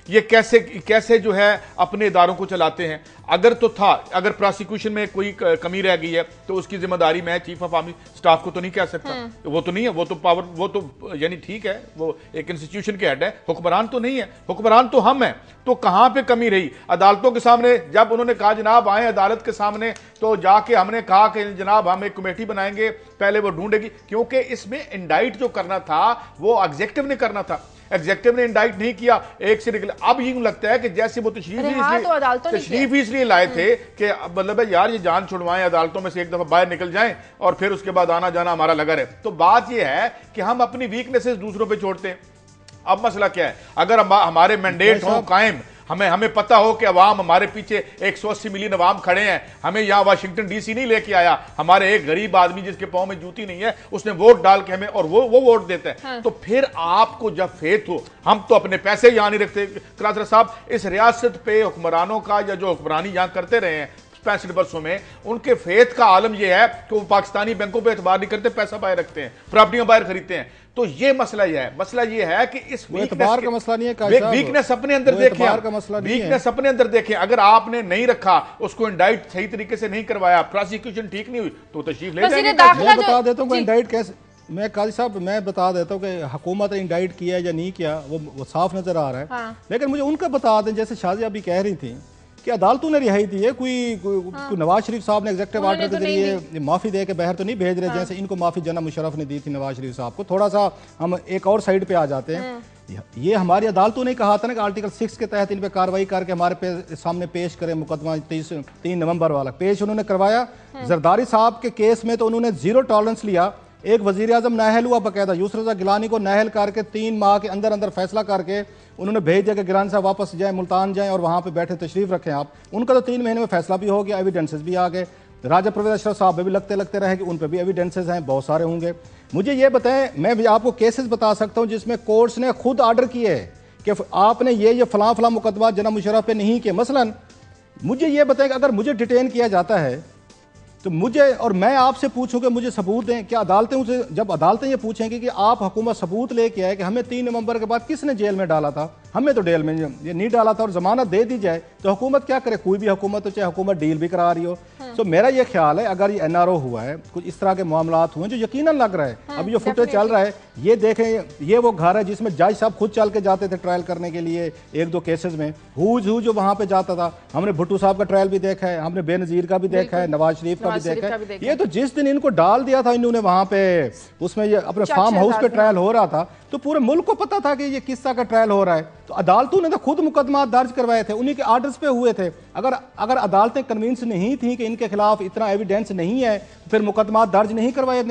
[SPEAKER 2] ये कैसे जो है अपने इदारों को चलाते हैं? अगर प्रोसिक्यूशन में कोई कमी रह गई है तो उसकी जिम्मेदारी मैं चीफ ऑफ आर्मी स्टाफ को तो नहीं कह सकता, वो तो नहीं है, वो तो यानी ठीक है वो एक इंस्टीट्यूशन के हेड है, हुक्मरान तो नहीं है, हुक्मरान तो हम हैं। तो कहां पे कमी रही? अदालतों के सामने जब उन्होंने कहा जनाब आए अदालत के सामने, तो जाके हमने कहा कि जनाब हम एक कमेटी बनाएंगे, पहले वो ढूंढेगी, क्योंकि इसमें इंडाइट जो करना था वो एग्जेक्टिव ने करना था, एग्जेक्टिव ने इंडाइट नहीं किया, एक से निकले। अब यूं लगता है कि जैसे वो तशरीफ इसलिए लाए थे कि मतलब यार ये जान छुड़वाएं, अदालतों में से एक दफा बाहर निकल जाएं और फिर उसके बाद आना जाना हमारा लगा रहे। तो बात ये है कि हम अपनी वीकनेसेस दूसरों पे छोड़ते हैं। अब मसला क्या है? अगर हमारे मैंडेट हो कायम, हमें पता हो कि अवाम हमारे पीछे 180 मिलियन अवाम खड़े हैं, हमें यहाँ वाशिंगटन डीसी नहीं लेके आया, हमारे एक गरीब आदमी जिसके पांव में जूती नहीं है उसने वोट डाल के हमें और वो वोट देता है। हाँ। तो फिर आपको जब फेथ हो, हम तो अपने पैसे यहाँ नहीं रखते। क्लासर साहब, इस रियासत पे हुक्मरानों का या जो हुक्मरानी यहाँ करते रहे हैं 65 वर्षों में, उनके फेथ का आलम यह है कि वो पाकिस्तानी बैंकों पे एतबार नहीं करते, पैसा बाहर रखते हैं, प्रॉपर्टियां बाहर खरीदते हैं। तो ये मसला यह है, मसला ये है कि इस
[SPEAKER 3] एतबार का मसला नहीं है,
[SPEAKER 2] वीकनेस अपने अंदर देखें, वीकनेस अपने अंदर देखें। अगर आपने नहीं रखा, उसको इंडाइट सही तरीके से नहीं करवाया, प्रोसिक्यूशन ठीक नहीं हुई, तो तशरीफ ले जाएंगे।
[SPEAKER 3] मैं बता देता हूँ इंडाइट कैसे, मैं काजी साहब मैं बता देता हूँ कि हुकूमत ने इंडाइट किया या नहीं किया वो साफ नजर आ रहा है। हाँ। लेकिन मुझे उनका बता दें, जैसे शाजिया अभी कह रही थी कि अदालतों ने रिहाई दी है, कोई नवाज शरीफ साहब ने एग्जेक्टिव ऑर्डर के जरिए माफी दे के बाहर तो नहीं भेज रहे। जैसे इनको माफी जना मुशर्रफ ने दी थी नवाज शरीफ साहब को। थोड़ा सा हम एक और साइड पे आ जाते हैं। ये हमारी अदालतों ने कहा था ना कि आर्टिकल 6 के तहत इन पे कार्रवाई करके हमारे सामने पेश करें मुकदमा 3 नवंबर वाला पेश उन्होंने करवाया। जरदारी साहब के केस में तो उन्होंने 0 टॉलरेंस लिया। एक वजीर आजम नाहल हुआ, बकायदा यूसुफ रज़ा गिलानी को नाहल करके 3 माह के अंदर अंदर फैसला करके उन्होंने भेज दिया कि गिलानी साहब वापस जाएं, मुल्तान जाएं और वहां पे बैठे तशरीफ रखें आप। उनका तो 3 महीने में फैसला भी हो गया, एविडेंसेस भी आ गए। राजा परवेज अशरफ साहब भी लगते रहे कि उन पर भी एविडेंसेस हैं, बहुत सारे होंगे। मुझे ये बताएं, मैं भी आपको केसेस बता सकता हूं जिसमें कोर्ट्स ने खुद ऑर्डर किए है कि आपने ये फलां मुकदमा जनाब मुशर्रफ पे नहीं किए। मसलन मुझे ये बताएं कि अगर मुझे डिटेन किया जाता है तो मुझे, और मैं आपसे पूछूं कि मुझे सबूत दें, क्या अदालतें उनसे, जब अदालतें ये पूछेंगी कि आप हुकूमत सबूत लेके आए कि हमें 3 नवंबर के बाद किसने जेल में डाला था, हमें तो जेल में ये नहीं डाला था, और जमानत दे दी जाए, तो हुकूमत क्या करे? कोई भी हुकूमत हो, चाहे हुकूमत डील भी करा रही हो। तो मेरा ये ख्याल है अगर ये NRO हुआ है, कुछ इस तरह के मामलात हुए जो यकीनन लग रहा है, अभी जो फुटेज चल रहा है, ये देखें, ये वो घर है जिसमें जज साहब खुद चल के जाते थे ट्रायल करने के लिए। 1-2 केसेस में हु जो वहां पे जाता था। हमने भुट्टो साहब का ट्रायल भी देखा है, हमने बेनजीर का भी देखा है, नवाज शरीफ का भी देखा है। ये तो जिस दिन इनको डाल दिया था इन्होंने वहां पे, उसमें ये अपने फार्म हाउस पे ट्रायल हो रहा था, तो पूरे मुल्क को पता था कि ये किस तरह का ट्रायल हो रहा है। तो अदालतों ने तो खुद मुकदमा दर्ज करवाए थे, उन्हीं के आर्डर्स पे हुए थे। अगर अदालतें कन्विंस नहीं थी कि इनके खिलाफ इतना एविडेंस नहीं है, तो फिर मुकदमा दर्ज नहीं करवाए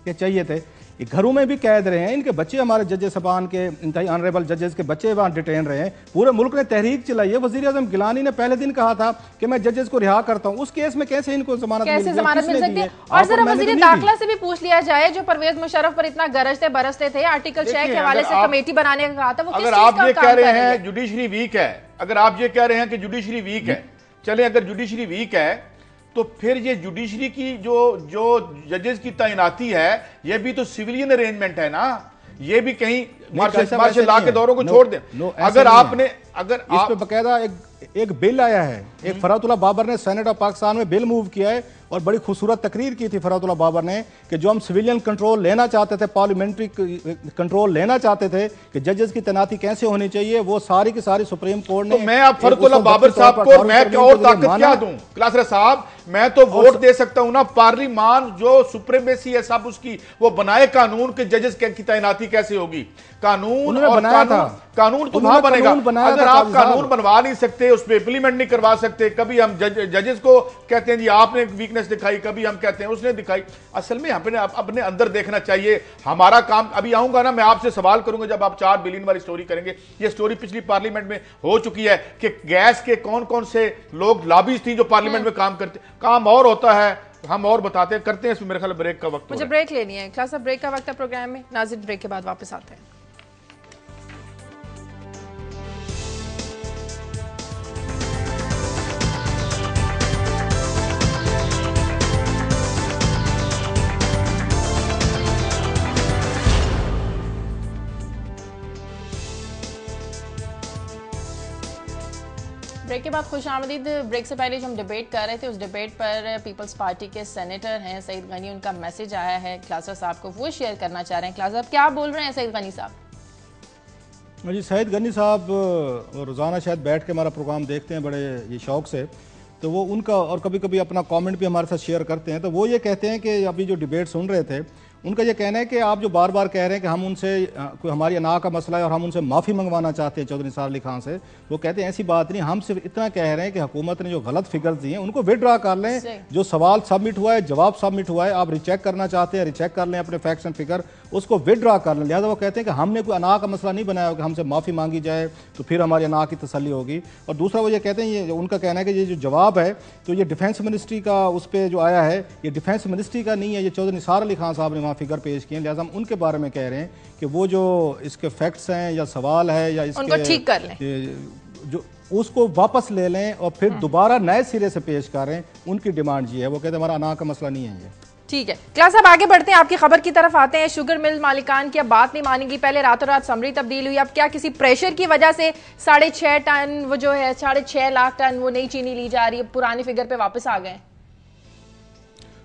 [SPEAKER 3] चाहिए थे। ये घरों में भी कैद रहे हैं, इनके बच्चे, हमारे जजेस सबान के इंतहाई ऑनरेबल जजेस के बच्चे वहां डिटेन रहे हैं। पूरे मुल्क ने तहरीक चलाई है। वजीर आजम गिलानी ने पहले दिन कहा था कि मैं जजेस को रिहा करता हूं। उस केस में कैसे इनको जमानत मिल सकती है?
[SPEAKER 1] और जरा वजीर दाखिला से भी पूछ लिया जाए, जो परवेज मुशर्रफ पर इतना गरजते बरसते थे, आर्टिकल 6 के हवाले से कमेटी बनाने का कहा था, वो
[SPEAKER 2] अगर आप ये कह रहे हैं जुडिशरी वीक है, अगर आप ये कह रहे हैं कि जुडिशरी वीक है, चले अगर जुडिशरी वीक है तो फिर ये जुडिशरी की जो जजेस की तैनाती है, ये भी तो सिविलियन अरेंजमेंट है ना। ये भी कहीं मार्शल लॉ के दौरों को छोड़ दें। अगर आपने, अगर
[SPEAKER 3] इस पे बकायदा एक बिल आया है, एक फरातुल्लाह बाबर ने सेनेट ऑफ पाकिस्तान में बिल मूव किया है, और बड़ी खूबसूरत तकरीर की थी फरातुल्लाह बाबर ने कि जो हम सिविलियन कंट्रोल लेना चाहते थे, पार्लियामेंट्री कंट्रोल लेना चाहते थे कि जजेस की तैनाती कैसे होनी चाहिए, वो सारी की सारी सुप्रीम कोर्ट ने।
[SPEAKER 2] तो मैं अब फरातुल्लाह बाबर साहब को मैं क्या और ताकत क्या दूं? क्लासरा साहब, मैं तो वोट दे सकता हूं ना। पार्लियामान जो सुप्रीमेसी है सब उसकी, वो बनाए कानून के जजेस की तैनाती कैसे होगी। कानून और
[SPEAKER 3] बनाया था,
[SPEAKER 2] कानून तो वहां बनेगा। अगर आप कानून बनवा नहीं सकते, उस पर इंप्लीमेंट नहीं करवा सकते, कभी हम जजेस को कहते हैं जी आपने वीकनेस दिखाई, कभी हम कहते हैं उसने दिखाई। असल में अपने अंदर देखना चाहिए। हमारा काम, अभी आऊंगा ना, मैं आपसे सवाल करूंगा जब आप 4 बिलियन वाली स्टोरी करेंगे। ये स्टोरी पिछली पार्लियामेंट में हो चुकी है कि गैस के कौन कौन से लोग लॉबीज थी जो पार्लियामेंट में काम करते। काम और होता है, हम और बताते हैं, करते हैं। इसमें मेरे ख्याल ब्रेक का वक्त,
[SPEAKER 1] मुझे ब्रेक लेनी है। क्लास ब्रेक का वक्त है प्रोग्राम में। नाज़रीन, ब्रेक के बाद वापस आते हैं। ब्रेक के बाद खुश आमदीद। ब्रेक से पहले जो हम डिबेट कर रहे थे, उस डिबेट पर पीपल्स पार्टी के सेनेटर हैं सईद गनी, उनका मैसेज आया है क्लासर साहब को, वो शेयर करना चाह रहे हैं। क्लासर साहब क्या बोल रहे हैं सईद गनी साहब?
[SPEAKER 3] जी, सईद गनी साहब रोज़ाना शायद बैठ के हमारा प्रोग्राम देखते हैं बड़े ये शौक से, तो वो उनका, और कभी कभी अपना कमेंट भी हमारे साथ शेयर करते हैं। तो वो ये कहते हैं कि अभी जो डिबेट सुन रहे थे, उनका ये कहना है कि आप जो बार बार कह रहे हैं कि हम उनसे कोई हमारी अना का मसला है और हम उनसे माफ़ी मंगवाना चाहते हैं चौधरी निसार अली खान से, वो कहते हैं ऐसी बात नहीं, हम सिर्फ इतना कह रहे हैं कि हुकूमत ने जो गलत फिगर्स दिए हैं उनको विड्रॉ कर लें। जो सवाल सबमिट हुआ है, जवाब सबमिट हुआ है, आप रिचेक करना चाहते हैं रिचेक कर लें अपने फैक्ट्स एंड फिगर, उसको विड्रॉ कर लें। लिहाजा वो कहते हैं कि हमने कोई अना का मसला नहीं बनाया कि हमसे माफ़ी मांगी जाए तो फिर हमारी अना की तसल्ली होगी। और दूसरा वो ये कहते हैं, ये उनका कहना है कि ये जो जवाब है तो ये डिफेंस मिनिस्ट्री का उस पर जो आया है, ये डिफेंस मिनिस्ट्री का नहीं है, ये चौधरी निसार अली खान साहब ने वहाँ फिगर पेश किए। लिहाजा हम उनके बारे में कह रहे हैं कि वो जो इसके फैक्ट्स हैं या सवाल है या इसके
[SPEAKER 1] ठीक कर लें,
[SPEAKER 3] जो उसको वापस ले लें और फिर दोबारा नए सिरे से पेश करें। उनकी डिमांड ये है। वो कहते हैं हमारा अना का मसला नहीं है ये। ठीक है
[SPEAKER 1] क्लास, अब आगे बढ़ते हैं, आपकी खबर की तरफ आते हैं। शुगर मिल मालिकान की अब बात नहीं मानेंगी। पहले रातों रात समरी तब्दील हुई, अब क्या किसी प्रेशर की वजह से 6.5 टन वो जो है 6.5 लाख टन वो नई चीनी ली जा रही है, पुरानी फिगर पे वापस आ गए?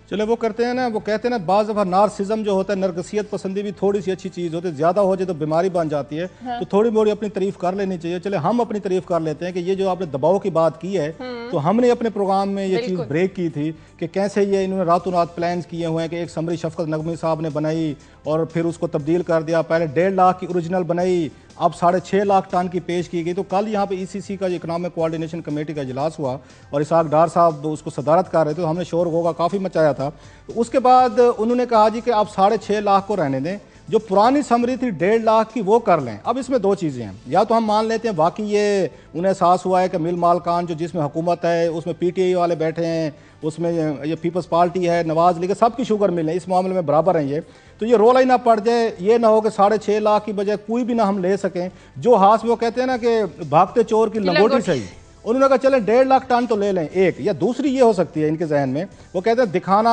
[SPEAKER 3] चले वो करते हैं ना, वो कहते हैं ना, बाज़ दफ़ा नार्सिज्म जो होता है, नरगसियत पसंदी भी थोड़ी सी अच्छी चीज़ होती है, ज़्यादा हो जाए तो बीमारी बन जाती है। हाँ। तो थोड़ी मोड़ी अपनी तारीफ कर लेनी चाहिए। चले हम अपनी तारीफ कर लेते हैं कि ये जो आपने दबाव की बात की है, तो हमने अपने प्रोग्राम में ये चीज़ ब्रेक की थी कि कैसे ये इन्होंने रातों रात प्लान किए हुए हैं कि एक समरी शफकत नगमी साहब ने बनाई और फिर उसको तब्दील कर दिया। पहले 1.5 लाख की ओरिजिनल बनाई, अब 6.5 लाख टन की पेश की गई। तो कल यहाँ पे ECC का इकनॉमिक कोऑर्डिनेशन कमेटी का इजलास हुआ और इसाक डार साहब उसको सदारत कर रहे थे, तो हमने शोर होगा काफ़ी मचाया था। तो उसके बाद उन्होंने कहा जी कि आप 6.5 लाख को रहने दें, जो पुरानी समरी थी 1.5 लाख की वो कर लें। अब इसमें दो चीज़ें हैं, या तो हम मान लेते हैं वाकई ये उन्हें एहसास हुआ है कि मिल मालकान जो जिसमें हुकूमत है उसमें PTI वाले बैठे हैं, उसमें ये पीपल्स पार्टी है, नवाज लीग, सबकी शुगर मिल है, इस मामले में बराबर हैं ये, तो ये रोला ही ना पड़ जाए, ये ना हो कि 6.5 लाख की बजाय कोई भी ना हम ले सकें। जो हाथ में वो कहते हैं ना कि भागते चोर की लंगोटी सही, उन्होंने कहा चलें 1.5 लाख टन तो ले लें एक, या दूसरी ये हो सकती है इनके जहन में, वो कहते हैं दिखाना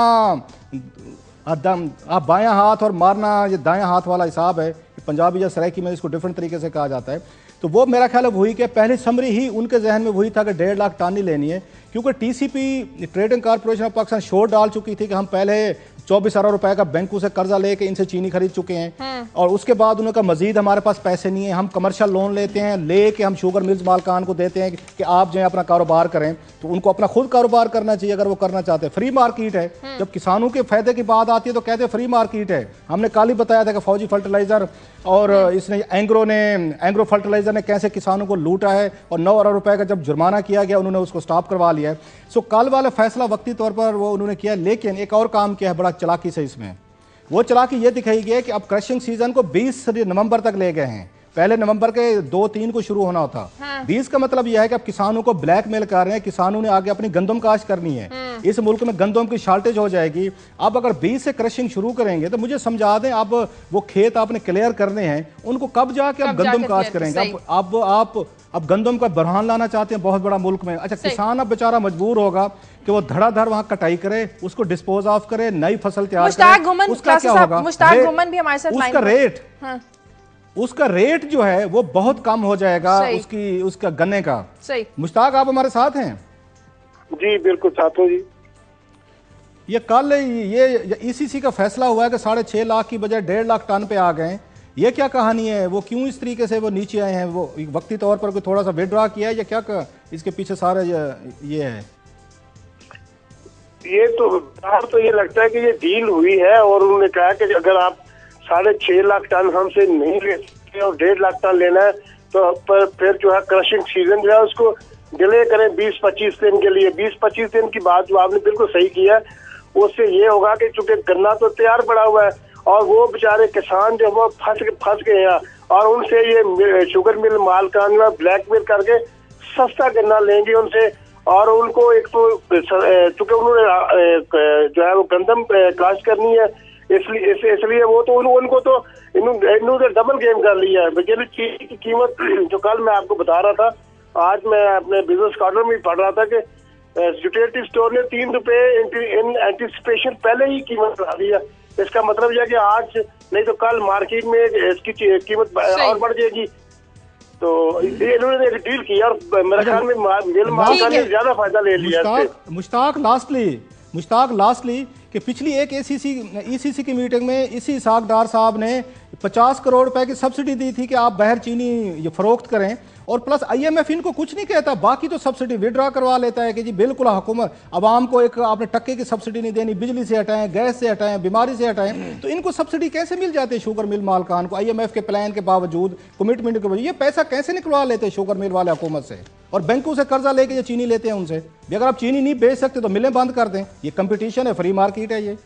[SPEAKER 3] आप बायां हाथ और मारना ये दायां हाथ वाला हिसाब है, पंजाबी या सराइकी में इसको डिफरेंट तरीके से कहा जाता है। तो वो मेरा ख्याल है वही कि पहली समरी ही उनके जहन में वही था कि 1.5 लाख टन ही लेनी है, क्योंकि TCP trading corporation of Pakistan शोर डाल चुकी थी कि हम पहले 24 अरब रुपए का बैंकों से कर्जा लेके इनसे चीनी खरीद चुके हैं, और उसके बाद उन्होंने कहा मजीद हमारे पास पैसे नहीं है, हम कमर्शियल लोन लेते हैं, लेके हम शुगर मिल्स मालकान को देते हैं कि आप जो है अपना कारोबार करें। तो उनको अपना खुद कारोबार करना चाहिए अगर वो करना चाहते हैं। फ्री मार्केट है, जब किसानों के फायदे की बात आती है तो कहते हैं फ्री मार्केट है। हमने कल ही बताया था कि फौजी फर्टिलाइजर और इसने एंग्रो फर्टिलाइजर ने कैसे किसानों को लूटा है, और 9 अरब रुपए का जब जुर्माना किया गया उन्होंने उसको स्टॉप करवा लिया है। सो कल वाला फैसला वक्ती तौर पर वो उन्होंने किया, लेकिन एक और काम किया है बड़ा चालाकी से इसमें। वो चालाकी ये दिखाई गई है कि अब क्रशिंग सीजन को 20 नवंबर तक ले गए हैं, पहले नवंबर के 2-3 को शुरू होना था। 20 का मतलब यह है कि अब किसानों को ब्लैकमेल कर रहे हैं, किसानों ने आगे अपनी गंदम काश्त करनी है, इस मुल्क में गंदम की शॉर्टेज हो जाएगी। अब अगर 20 से क्रशिंग शुरू करेंगे तो मुझे समझा दें, अब वो खेत आपने क्लियर करने हैं, उनको कब जाके अब गंदम काश्त करेंगे? अब गंदम का बरहान लाना चाहते हैं बहुत बड़ा मुल्क में। अच्छा, किसान अब बेचारा मजबूर होगा कि वो धड़ाधड़ वहां कटाई करे, उसको डिस्पोज ऑफ करे, नई फसल तैयार करे, उसका क्या होगा? उसका रेट जो है वो बहुत कम हो जाएगा उसका गन्ने का।
[SPEAKER 1] सही।
[SPEAKER 3] मुश्ताक, आप हमारे साथ हैं?
[SPEAKER 4] जी बिल्कुल साथ हूं जी।
[SPEAKER 3] ये कल ये ECC का फैसला हुआ है कि 6.5 लाख की बजाय 1.5 लाख टन पे आ गए। ये क्या कहानी है? वो क्यों इस तरीके से वो नीचे आए हैं? वो वक्ती तौर पर कोई थोड़ा सा विड्रॉ किया है या क्या इसके पीछे सारा ये है?
[SPEAKER 4] ये तो ये लगता है कि ये डील हुई है और उन्होंने कहा कि अगर आप 6.5 लाख टन हमसे नहीं ले सकते और 1.5 लाख टन लेना है तो फिर जो है क्रशिंग सीजन जो है उसको डिले करें 20-25 दिन के लिए। 20-25 दिन की बात जो आपने बिल्कुल सही किया, उससे ये होगा कि चूंकि गन्ना तो तैयार पड़ा हुआ है और वो बेचारे किसान जो वो फंस गए हैं, और उनसे ये शुगर मिल मालकान ब्लैकमेल करके सस्ता गन्ना लेंगे उनसे, और उनको एक तो चूंकि उन्होंने जो है वो गंदम काश्त करनी है, इसलिए वो तो उनको तो इन्होंने डबल गेम कर लिया है। बेचारी चीनी की कीमत जो कल मैं आपको बता रहा था, आज मैं अपने बिजनेस कॉर्नर में पढ़ रहा था कि यूटिलिटी स्टोर ने 3 रुपए इन एंटिसिपेशन पहले ही कीमत बढ़ा दिया। इसका मतलब यह कि आज नहीं तो कल मार्केट में इसकी कीमत और बढ़ जाएगी। तो इन्होंने एक डील किया और मेरे ख्याल में मिल मालकान ने ज्यादा फायदा ले लिया।
[SPEAKER 3] मुश्ताक लास्टली कि पिछली एक ECC की मीटिंग में इसी इसाक डार साहब ने 50 करोड़ रुपए की सब्सिडी दी थी कि आप बाहर चीनी ये फरोख्त करें, और प्लस IMF इनको कुछ नहीं कहता, बाकी तो सब्सिडी विड्रॉ करवा लेता है कि जी बिल्कुल हुकूमत आवाम को एक आपने टक्के की सब्सिडी नहीं देनी, बिजली से हटाएं, गैस से हटाएं, बीमारी से हटाएं। तो इनको सब्सिडी कैसे मिल जाती है शुगर मिल मालकान को IMF के प्लान के बावजूद, कमिटमेंट के बावजूद? ये पैसा कैसे निकलवा लेते हैं शुगर मिल वाले हुकूमत से, और बैंकों से कर्जा लेके ये चीनी लेते हैं उनसे भी। अगर आप चीनी नहीं बेच सकते तो मिलें बंद कर दें। ये कंपटीशन है, फ्री मार्केट है। ये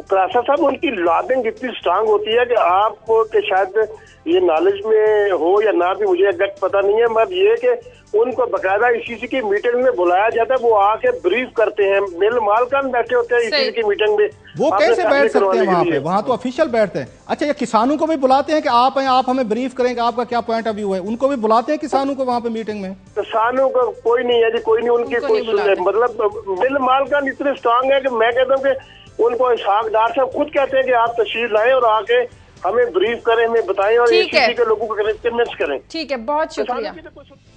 [SPEAKER 4] क्लासा साहब उनकी लॉबिंग इतनी स्ट्रांग होती है कि आपको कि शायद ये नॉलेज में हो या ना भी, मुझे एग्जैक्ट पता नहीं है, मगर ये कि उनको बकायदा ECC की मीटिंग में बुलाया जाता है, वो आके ब्रीफ करते हैं, मिल मालकान बैठे होते हैं ECC की मीटिंग में।
[SPEAKER 3] वो कैसे बैठ सकते हैं वहाँ पे? वहाँ तो ऑफिशियल बैठते हैं। अच्छा, ये किसानों को भी बुलाते हैं कि आप हैं, आप हमें ब्रीफ करेंगे, आपका क्या पॉइंट ऑफ व्यू है? उनको भी बुलाते हैं किसानों को वहाँ पे मीटिंग में?
[SPEAKER 4] किसानों को कोई नहीं है जी, कोई नहीं, उनके कोई मतलब मिल मालकान इतने स्ट्रांग है कि मैं कहता हूँ कि उनको इसाक डार साहब खुद कहते हैं कि आप तशरीफ लाएं और आके हमें ब्रीफ करें, हमें बताएं और ECC के लोगों को कन्विंस करें।
[SPEAKER 1] ठीक है, बहुत शुक्रिया।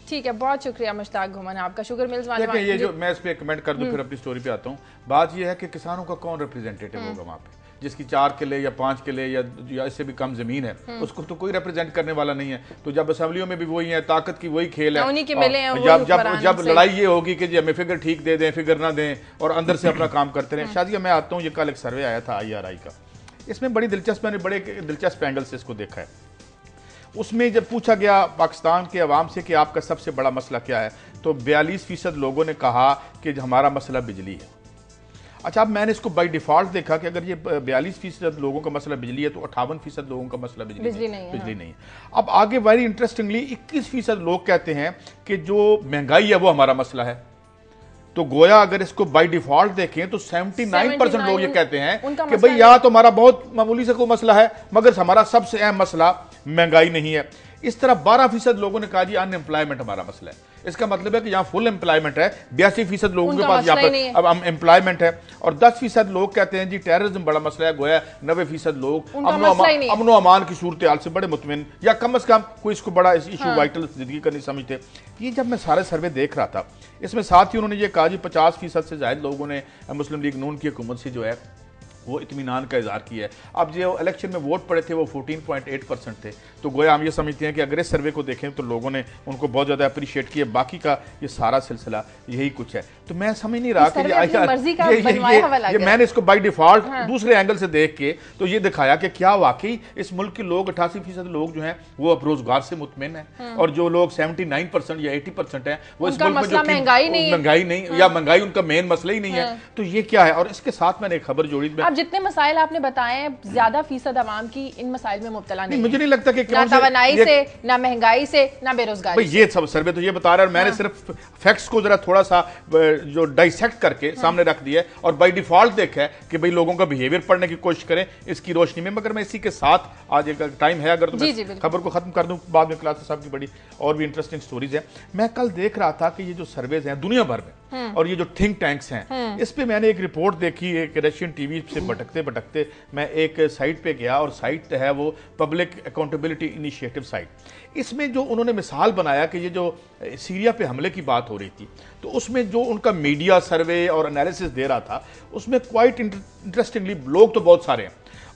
[SPEAKER 1] ठीक है, बहुत शुक्रिया मुश्ताक घुमन आपका। शुगर मिल्स वाले
[SPEAKER 2] ये जो मैं इस पे कमेंट कर दूं फिर अपनी स्टोरी पे आता हूँ। बात ये है कि किसानों का कौन रिप्रेजेंटेटिव होगा वहाँ पे, जिसकी 4 किले या 5 किले या इससे भी कम जमीन है, उसको तो कोई रिप्रेजेंट करने वाला नहीं है। तो जब असेंबलियों में भी वही है, ताकत की वही खेल है। जब लड़ाई ये होगी कि हमें फिगर ठीक दे दें, फिगर ना दें, और अंदर से अपना काम करते रहें। शादिया, मैं आता हूँ, ये कल एक सर्वे आया था IRI का, इसमें बड़ी दिलचस्प, मैंने बड़े दिलचस्प एंगल से इसको देखा है। उसमें जब पूछा गया पाकिस्तान के अवाम से कि आपका सबसे बड़ा मसला क्या है, तो 42% लोगों ने कहा कि हमारा मसला बिजली है। अच्छा, अब मैंने इसको बाई डिफॉल्ट देखा कि अगर ये 42% लोगों का मसला बिजली है तो 58% लोगों का मसला बिजली नहीं है। अब आगे वेरी इंटरेस्टिंगली 21% लोग कहते हैं कि जो महंगाई है वो हमारा मसला है। तो गोया अगर इसको बाय डिफॉल्ट देखें तो 79% लोग ये कहते हैं कि भाई यहाँ तो हमारा बहुत मामूली से कोई मसला है, मगर हमारा सबसे अहम मसला महंगाई नहीं है। इस तरह 12% लोगों ने कहा जी अनएम्प्लॉयमेंट हमारा मसला है। इसका मतलब है कि यहाँ फुल एम्प्लॉयमेंट है, 82% लोगों के पास यहाँ पर अब एम्प्लॉयमेंट है, और 10% लोग कहते हैं जी टेररिज्म बड़ा मसला है। गोया 90% लोग अमनो अमान की सूरत हाल से बड़े मुतमिन या कम अज कम कोई इसको बड़ा इशू वाइटल जिंदगी का नहीं समझते। ये जब मैं सारे सर्वे देख रहा था, इसमें साथ ही उन्होंने ये कहा जी 50% से ज्यादा लोगों ने मुस्लिम लीग नून की हुकूमत से जो है वो इत्मीनान का इजहार किया है। अब जो इलेक्शन में वोट पड़े थे वो 14.8% थे। तो गोया हम ये समझते हैं कि अगर इस सर्वे को देखें तो लोगों ने उनको बहुत ज़्यादा अप्रिशिएट किया। बाकी का ये सारा सिलसिला यही कुछ है। तो मैं समझ नहीं रहा कि ये मैंने इसको बाई डिफॉल्ट दूसरे एंगल से देख के तो ये दिखाया कि क्या वाकई इस मुल्क के लोग 88% लोग जो हैं वो अब रोजगार से मुतमिन हैं, और जो लोग 79% या 80% हैं वो इस मुल्क में जो महंगाई नहीं या महंगाई उनका मेन मसला ही नहीं है। तो ये क्या है? और इसके साथ मैंने एक खबर जोड़ी।
[SPEAKER 1] जितने मसाइल आपने बताए हैं, ज्यादा फीसद आवाम की इन मसाइल में मुब्तला नहीं।
[SPEAKER 2] मुझे नहीं लगता कि
[SPEAKER 1] ना तवानाई से, ना महंगाई से, ना बेरोजगारी।
[SPEAKER 2] ये सब सर्वे तो ये बता रहा है, मैंने सिर्फ फैक्ट्स को जरा थोड़ा सा जो डाइसेक्ट करके सामने रख दिया और बाय डिफॉल्ट देखा है कि भाई लोगों का बिहेवियर पढ़ने की कोशिश करें इसकी रोशनी में। मगर मैं इसी के साथ आज एक टाइम है, अगर तो मैं खबर को खत्म कर दूं, बाद में क्लास साहब की बड़ी और भी इंटरेस्टिंग स्टोरीज है। मैं कल देख रहा था कि ये जो सर्वेज हैं दुनिया भर में और ये जो थिंक टैंक्स हैं, इस पे मैंने एक रिपोर्ट देखी। एक रशियन टीवी से भटकते भटकते मैं एक साइट पे गया, और साइट है वो पब्लिक अकाउंटेबिलिटी इनिशिएटिव साइट। इसमें जो उन्होंने मिसाल बनाया कि ये जो सीरिया पे हमले की बात हो रही थी, तो उसमें जो उनका मीडिया सर्वे और एनालिसिस दे रहा था, उसमें क्वाइट इंटरेस्टिंगली लोग तो बहुत सारे हैं,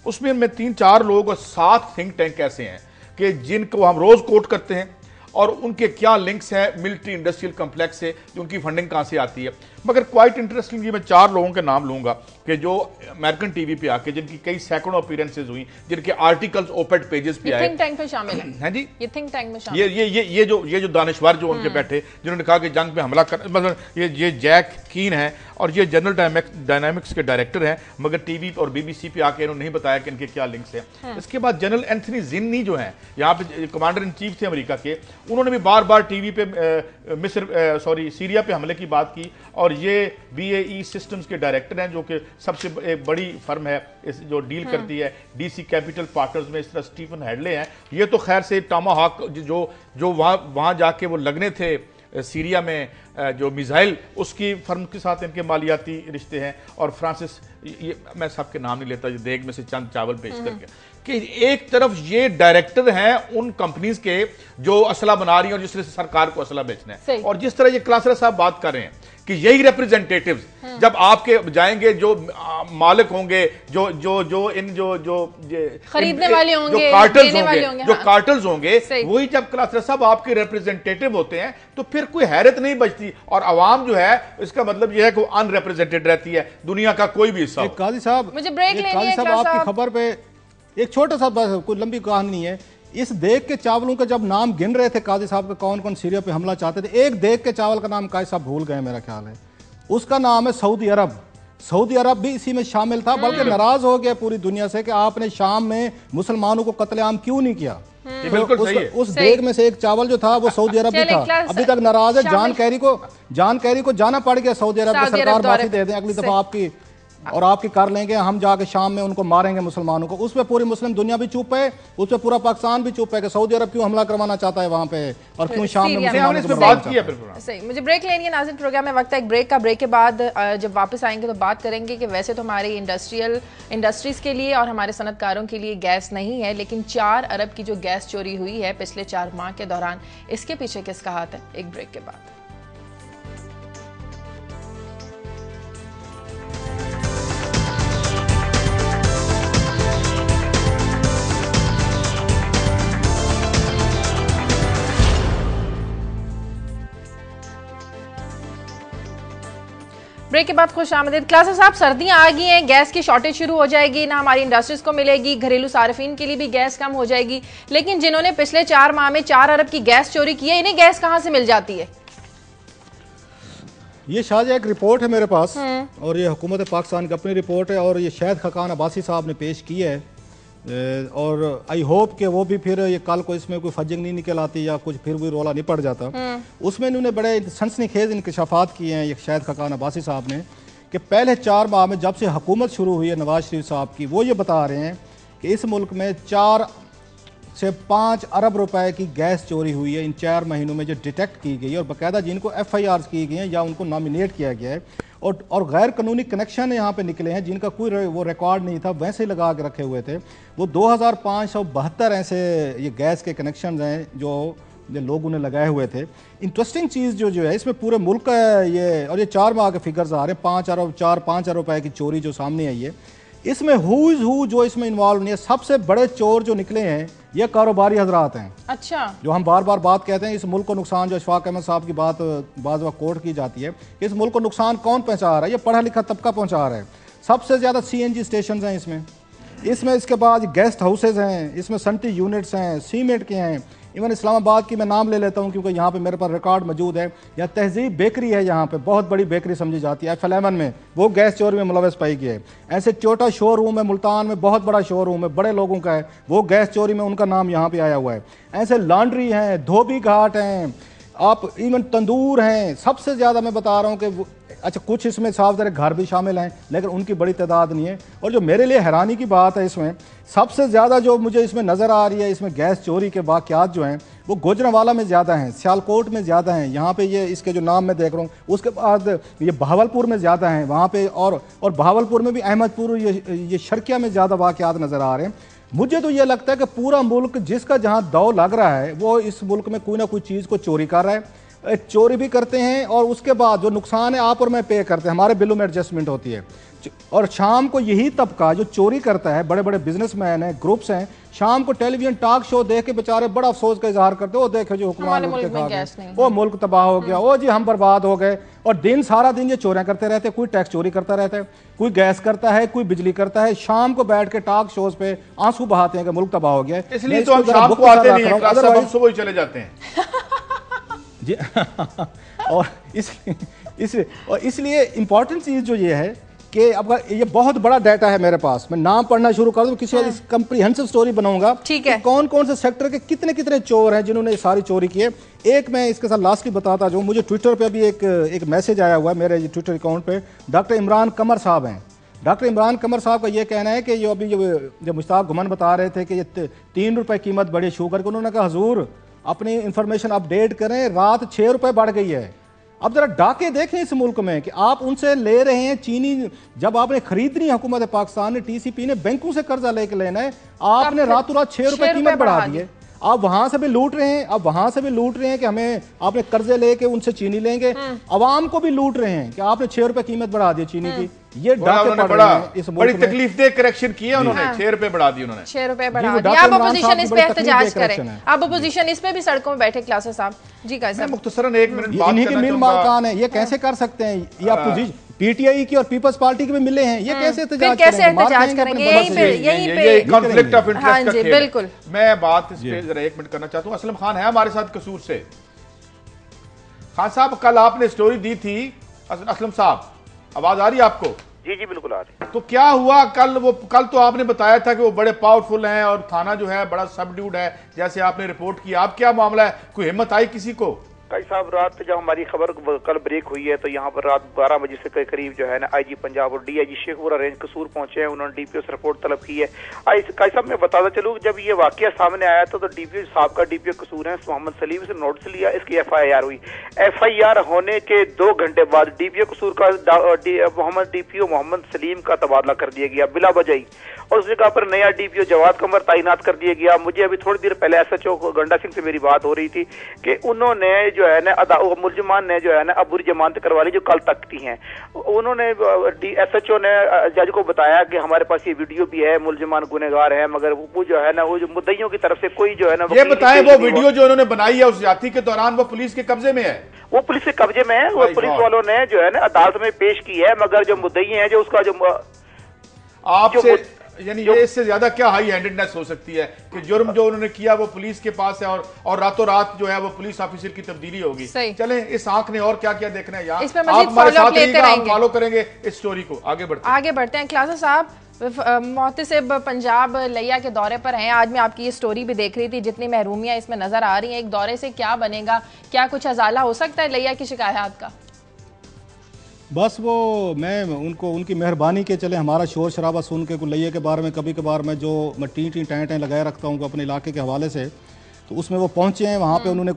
[SPEAKER 2] उसमें मैं 3-4 लोग और 7 थिंक टैंक ऐसे हैं कि जिनको हम रोज कोट करते हैं और उनके क्या लिंक्स हैं मिलिट्री इंडस्ट्रियल कॉम्प्लेक्स से, उनकी फंडिंग कहां से आती है। मगर क्वाइट इंटरेस्टिंगली मैं 4 लोगों के नाम लूंगा कि जो अमेरिकन टीवी पे आके जिनकी कई सैकड़ों अपीयरेंसेस हुई, जिनके आर्टिकल्स ओपेड पेजेस पे आए,
[SPEAKER 1] थिंक टैंक में शामिल है जी, ये थिंक टैंक में शामिल
[SPEAKER 2] ये जो दानिशवर जो उनके बैठे जिन्होंने कहा कि जंग पे हमला कर, मतलब ये जैक कीन है और ये जनरल डायनामिक्स के डायरेक्टर हैं, मगर टीवी और बीबीसी पे आके इन्होंने नहीं बताया कि इनके क्या लिंक्स हैं। इसके बाद जनरल एंथनी जिन्नी जो हैं, यहाँ पे कमांडर इन चीफ थे अमेरिका के, उन्होंने भी बार बार टीवी पे सीरिया पे हमले की बात की, और ये BAE सिस्टम्स के डायरेक्टर हैं जो कि सबसे एक बड़ी फर्म है जो डील करती है DC कैपिटल पार्टनर्स में। इस तरह स्टीफन हेडले हैं, ये तो खैर से टॉमाहॉक जो वहाँ जाके वो लगने थे सीरिया में जो मिसाइल, उसकी फर्म के साथ इनके मालियाती रिश्ते हैं। और फ्रांसिस, ये मैं सबके नाम नहीं लेता, ये देग में से चंद चावल पेश करके, कि एक तरफ ये डायरेक्टर हैं उन कंपनीज के जो असला बना रही हैं और जिस तरह से सरकार को असला बेचना है, और जिस तरह ये क्लासरा साहब बात कर रहे हैं कि यही रिप्रेजेंटेटिव्स जब आपके जाएंगे, जो मालिक होंगे, जो
[SPEAKER 1] खरीदने वाले होंगे,
[SPEAKER 2] जो कार्टल्स होंगे, वही जब क्लासरा साहब आपके रिप्रेजेंटेटिव होते हैं तो फिर कोई हैरत नहीं बचती। और आवाम जो है, इसका मतलब यह है कि वो अनरिप्रेजेंटेड रहती है, दुनिया का कोई भी हिस्सा।
[SPEAKER 3] काजी साहब,
[SPEAKER 1] मुझे ब्रेक लेनी है।
[SPEAKER 3] आपकी खबर पे एक छोटा सा, कोई लंबी कहानी नहीं है। इस देग के चावलों के जब नाम गिन रहे थे काजी साहब के, कौन कौन सीरिया पे हमला चाहते थे, एक देग के चावल का नाम काजी साहब भूल गए मेरा ख्याल है, उसका नाम है सऊदी अरब। सऊदी अरब भी इसी में शामिल था, बल्कि नाराज हो गया पूरी दुनिया से कि आपने शाम में मुसलमानों को कत्लेआम क्यों नहीं किया। उस देग में से एक चावल जो था वो सऊदी अरब भी था, अभी तक नाराज है। जॉन कैरी को जाना पड़ गया सऊदी अरब की सरकार, माफी दे दें, अगली दफा आपकी और आपकी कर लेंगे, हम जाके शाम में उनको मारेंगे मुसलमानों को। उस पर पूरी मुस्लिम दुनिया भी चुप है, उस पर पूरा पाकिस्तान भी चुप है कि सऊदी अरब क्यों हमला करवाना चाहता है वहां पे, और क्यों शाम में मुसलमानों को बात किया।
[SPEAKER 1] सही, मुझे ब्रेक लेनी है नाज़रीन, प्रोग्राम में वक्त है एक ब्रेक का। ब्रेक के बाद जब वापस आएंगे तो बात करेंगे कि वैसे तो हमारी इंडस्ट्रीज के लिए और हमारे सनतकारों के लिए गैस नहीं है, लेकिन 4 अरब की जो गैस चोरी हुई है पिछले 4 माह के दौरान, इसके पीछे किसका हाथ है, एक ब्रेक के बाद। ब्रेक के बाद खुश आमदीद। क्लास साहब, सर्दियां आ गई हैं, गैस की शॉर्टेज शुरू हो जाएगी, ना हमारी इंडस्ट्रीज को मिलेगी, घरेलू सार्फिन के लिए भी गैस कम हो जाएगी, लेकिन जिन्होंने पिछले 4 माह में 4 अरब की गैस चोरी की है, इन्हें गैस कहां से मिल जाती है?
[SPEAKER 3] ये शाहजहां एक रिपोर्ट है मेरे पास और ये हुकूमत पाकिस्तान की अपनी रिपोर्ट है और ये शायद खकान अब्बासी साहब ने पेश की है और आई होप कि वो भी फिर ये कल को इसमें कोई फजिंग नहीं निकल आती या कुछ फिर भी रोला नहीं पड़ जाता। उसमें इन्होंने बड़े सनसनीखेज इंकशाफात किए हैं ये शायद खकान अब्बासी साहब ने कि पहले 4 माह में जब से हुकूमत शुरू हुई है नवाज शरीफ साहब की, वो ये बता रहे हैं कि इस मुल्क में 4 से 5 अरब रुपए की गैस चोरी हुई है इन 4 महीनों में, जो डिटेक्ट की गई है और बाकायदा जिनको FIR की गई हैं या उनको नॉमिनेट किया गया है और गैर कानूनी कनेक्शन यहाँ पे निकले हैं जिनका कोई वो रिकॉर्ड नहीं था, वैसे ही लगा के रखे हुए थे। वो 2572 ऐसे ये गैस के कनेक्शन हैं जो लोगों ने लगाए हुए थे। इंटरेस्टिंग चीज़ जो है इसमें पूरे मुल्क का ये, और ये 4 माह के फिगर्स आ रहे हैं, 5 अरब रुपए की चोरी जो सामने आई है। इसमें हु जो इसमें इन्वॉल्व नहीं है, सबसे बड़े चोर जो निकले हैं ये कारोबारी हजरात हैं।
[SPEAKER 1] अच्छा, जो
[SPEAKER 3] हम बार बार बात कहते हैं इस मुल्क को नुकसान, जो अशफाक अहमद साहब की बात बाज़ वक्त कोर्ट की जाती है कि इस मुल्क को नुकसान कौन पहुंचा रहा है, ये पढ़ा लिखा तबका पहुंचा रहा है। सबसे ज़्यादा CNG स्टेशन हैं इसमें इसके बाद गेस्ट हाउसेज हैं, इसमें सनटी यूनिट्स हैं, सीमेंट के हैं। इवन इस्लामाबाद की मैं नाम ले लेता हूँ क्योंकि यहाँ पे मेरे पास रिकॉर्ड मौजूद है। या तहजीब बेकरी है, यहाँ पे बहुत बड़ी बेकरी समझी जाती है, F11 में वो गैस चोरी में मुलविस पाई गई है। ऐसे छोटा शोरूम है मुल्तान में, बहुत बड़ा शोरूम है, बड़े लोगों का है, वो गैस चोरी में उनका नाम यहाँ पे आया हुआ है। ऐसे लॉन्ड्री हैं, धोबी घाट हैं, आप इवन तंदूर हैं। सबसे ज़्यादा मैं बता रहा हूँ कि अच्छा कुछ इसमें साफ ज़रा घर भी शामिल हैं लेकिन उनकी बड़ी तादाद नहीं है। और जो मेरे लिए हैरानी की बात है इसमें सबसे ज़्यादा जो मुझे इसमें नज़र आ रही है, इसमें गैस चोरी के वाक़यात जो हैं वो गुजरांवाला में ज़्यादा हैं, सियालकोट में ज़्यादा हैं, यहाँ पे ये इसके जो नाम मैं देख रहा हूँ। उसके बाद ये बहावलपुर में ज़्यादा हैं वहाँ पे, और बहावलपुर में भी अहमदपुर, ये शर्किया में ज़्यादा वाक़यात नज़र आ रहे हैं। मुझे तो ये लगता है कि पूरा मुल्क जिसका जहाँ दौ लग रहा है वो इस मुल्क में कोई ना कोई चीज़ को चोरी कर रहा है, चोरी भी करते हैं और उसके बाद जो नुकसान है आप और मैं पे करते हैं, हमारे बिलों में एडजस्टमेंट होती है। और शाम को यही तबका जो चोरी करता है, बड़े बड़े बिजनेसमैन हैं, ग्रुप्स हैं, शाम को टेलीविजन टॉक शो देख के बेचारे बड़ा अफसोस का इजहार करते हो, देखे जो हुक्मरान वो मुल्क तबाह हो गया, ओ जी हम बर्बाद हो गए। और सारा दिन ये चोरियां करते रहते हैं, कोई टैक्स चोरी करता रहता है, कोई गैस करता है, कोई बिजली करता है। शाम को बैठ के टॉक शोज पे आंसू बहाते हैं कि मुल्क तबाह हो गया।
[SPEAKER 2] इसलिए तो हम शाम को आते नहीं हैं, हम सुबह ही चले जाते हैं
[SPEAKER 3] जी। और इसलिए इंपॉर्टेंट चीज जो ये है कि अब ये बहुत बड़ा डाटा है मेरे पास, मैं नाम पढ़ना शुरू कर दूं, किसी वजह कंप्रीहेंसिव स्टोरी बनाऊंगा।
[SPEAKER 1] ठीक है,
[SPEAKER 3] कौन कौन से सेक्टर के कितने कितने चोर हैं जिन्होंने ये सारी चोरी की है। एक मैं इसके साथ लास्टली बताता जो मुझे ट्विटर पे भी एक मैसेज आया हुआ है मेरे ट्विटर अकाउंट पे। डॉक्टर इमरान कमर साहब हैं। डॉक्टर इमरान कमर साहब का ये कहना है कि जो अभी जो मुश्ताक घुमन बता रहे थे कि ये 3 रुपए कीमत बढ़ी शुगर की, उन्होंने कहा हजूर अपनी इंफॉर्मेशन अपडेट करें, रात 6 रुपए बढ़ गई है। अब जरा डाके देखें इस मुल्क में कि आप उनसे ले रहे हैं चीनी, जब आपने खरीदनी हुकूमत पाकिस्तान ने, TCP ने बैंकों से कर्जा लेके लेना है, आपने रातों रात 6 रुपए कीमत बढ़ा दी है। आप वहां से भी लूट रहे हैं, अब वहां से भी लूट रहे हैं कि हमें आपने कर्जे लेके उनसे चीनी लेंगे, अवाम को भी लूट रहे हैं कि आपने 6 रुपए कीमत बढ़ा दी चीनी की। ये डाके पड़ रहे हैं इस मुल्क में।
[SPEAKER 2] बड़ी तकलीफदेह करेक्शन की है उन्होंने, 6 रुपए बढ़ा दी उन्होंने,
[SPEAKER 1] 6 रुपए बढ़ा दिया। आप अपोजिशन इस पे एहतजाज करें, आप अपोजिशन इस पे भी सड़कों में बैठे क्लासेस साहब जी। कैसे
[SPEAKER 2] मुख्तसरन 1 मिनट बात
[SPEAKER 3] इन्हीं के मिल मालकान है, ये कैसे कर सकते हैं? ये अपोजिशन PTI की और पीपल्स पार्टी के भी मिले हैं, ये कैसे एहतजाज
[SPEAKER 1] करेंगे? यहीं पे
[SPEAKER 2] कॉन्फ्लिक्ट ऑफ इंटरेस्ट का खेल।
[SPEAKER 1] बिल्कुल,
[SPEAKER 2] मैं बात इस पे जरा 1 मिनट करना चाहता हूँ। असलम खान है हमारे साथ कसूर से। खान साहब कल आपने स्टोरी दी थी, असलम साहब आवाज आ रही है आपको?
[SPEAKER 5] जी जी बिल्कुल आ रही।
[SPEAKER 2] तो क्या हुआ कल तो आपने बताया था कि वो बड़े पावरफुल हैं और थाना जो है बड़ा सबड्यूड है जैसे आपने रिपोर्ट की। आप क्या मामला है, कोई हिम्मत आई किसी को?
[SPEAKER 5] भाई साहब रात जब हमारी खबर कल ब्रेक हुई है तो यहाँ पर रात 12 बजे से करीब जो है ना IG पंजाब और DIG शेखपुरा रेंज कसूर पहुंचे हैं। उन्होंने DPO से रिपोर्ट तलब की है। काई साहब मैं बताता चलूँ, जब ये वाकया सामने आया था तो DPO साहब का DPO कसूर है मोहम्मद सलीम से नोटिस लिया, इसकी FIR हुई। FIR होने के 2 घंटे बाद DPO कसूर का DPO मोहम्मद सलीम का तबादला कर दिया गया बिला वजह, और उस जगह पर नया DPO जवाद कमर तैनात कर दिया गया। मुझे अभी थोड़ी देर पहले SHO गंडा सिंह से मेरी बात हो रही थी कि उन्होंने जो है ना मुलजमान ने जो है ना अबूरी जमानत करवा ली जो कल तक की हैं। उन्होंने SHO ने जज को बताया कि हमारे पास ये वीडियो भी है, मुलजमान गुनहगार है, मगर वो जो है ना वो जो मुद्दइयों की तरफ से कोई जो है ना,
[SPEAKER 2] ये बताएं वो वीडियो जो उन्होंने बनाई है उस जाति के दौरान वो पुलिस के कब्जे में है?
[SPEAKER 5] वो पुलिस के कब्जे में है, वो पुलिस वालों ने जो है ना अदालत में पेश की है, मगर जो मुद्दई है जो उसका जो
[SPEAKER 2] आपसे यानी ये इससे ज्यादा क्या हाई हैंडेडनेस हो सकती है कि जुर्म जो उन्होंने किया वो पुलिस के पास है और रातों रात जो है वो पुलिस ऑफिसर की तब्दीली होगी। चलें, इस आंख ने और क्या क्या देखना है यार, आप हमारे साथ रहिएगा, हम फॉलो करेंगे इस स्टोरी को। आगे बढ़ते हैं। क्लासा साहब,
[SPEAKER 1] मोहतसिब पंजाब लिया के दौरे पर हैं। आज मैं आपकी ये स्टोरी भी देख रही थी, जितनी महरूमियाँ इसमें नजर आ रही हैं, एक दौरे से क्या बनेगा, क्या कुछ अजाला हो सकता है लिया की शिकायत का?
[SPEAKER 3] बस वो मैं उनको उनकी मेहरबानी के चले हमारा शोर शराबा सुन के लिया के बारे में कभी कभार मैं टी टाँटें लगाए रखता हूँ अपने इलाके के हवाले से, तो उसमें वो पहुंचे हैं वहाँ पे। उन्होंने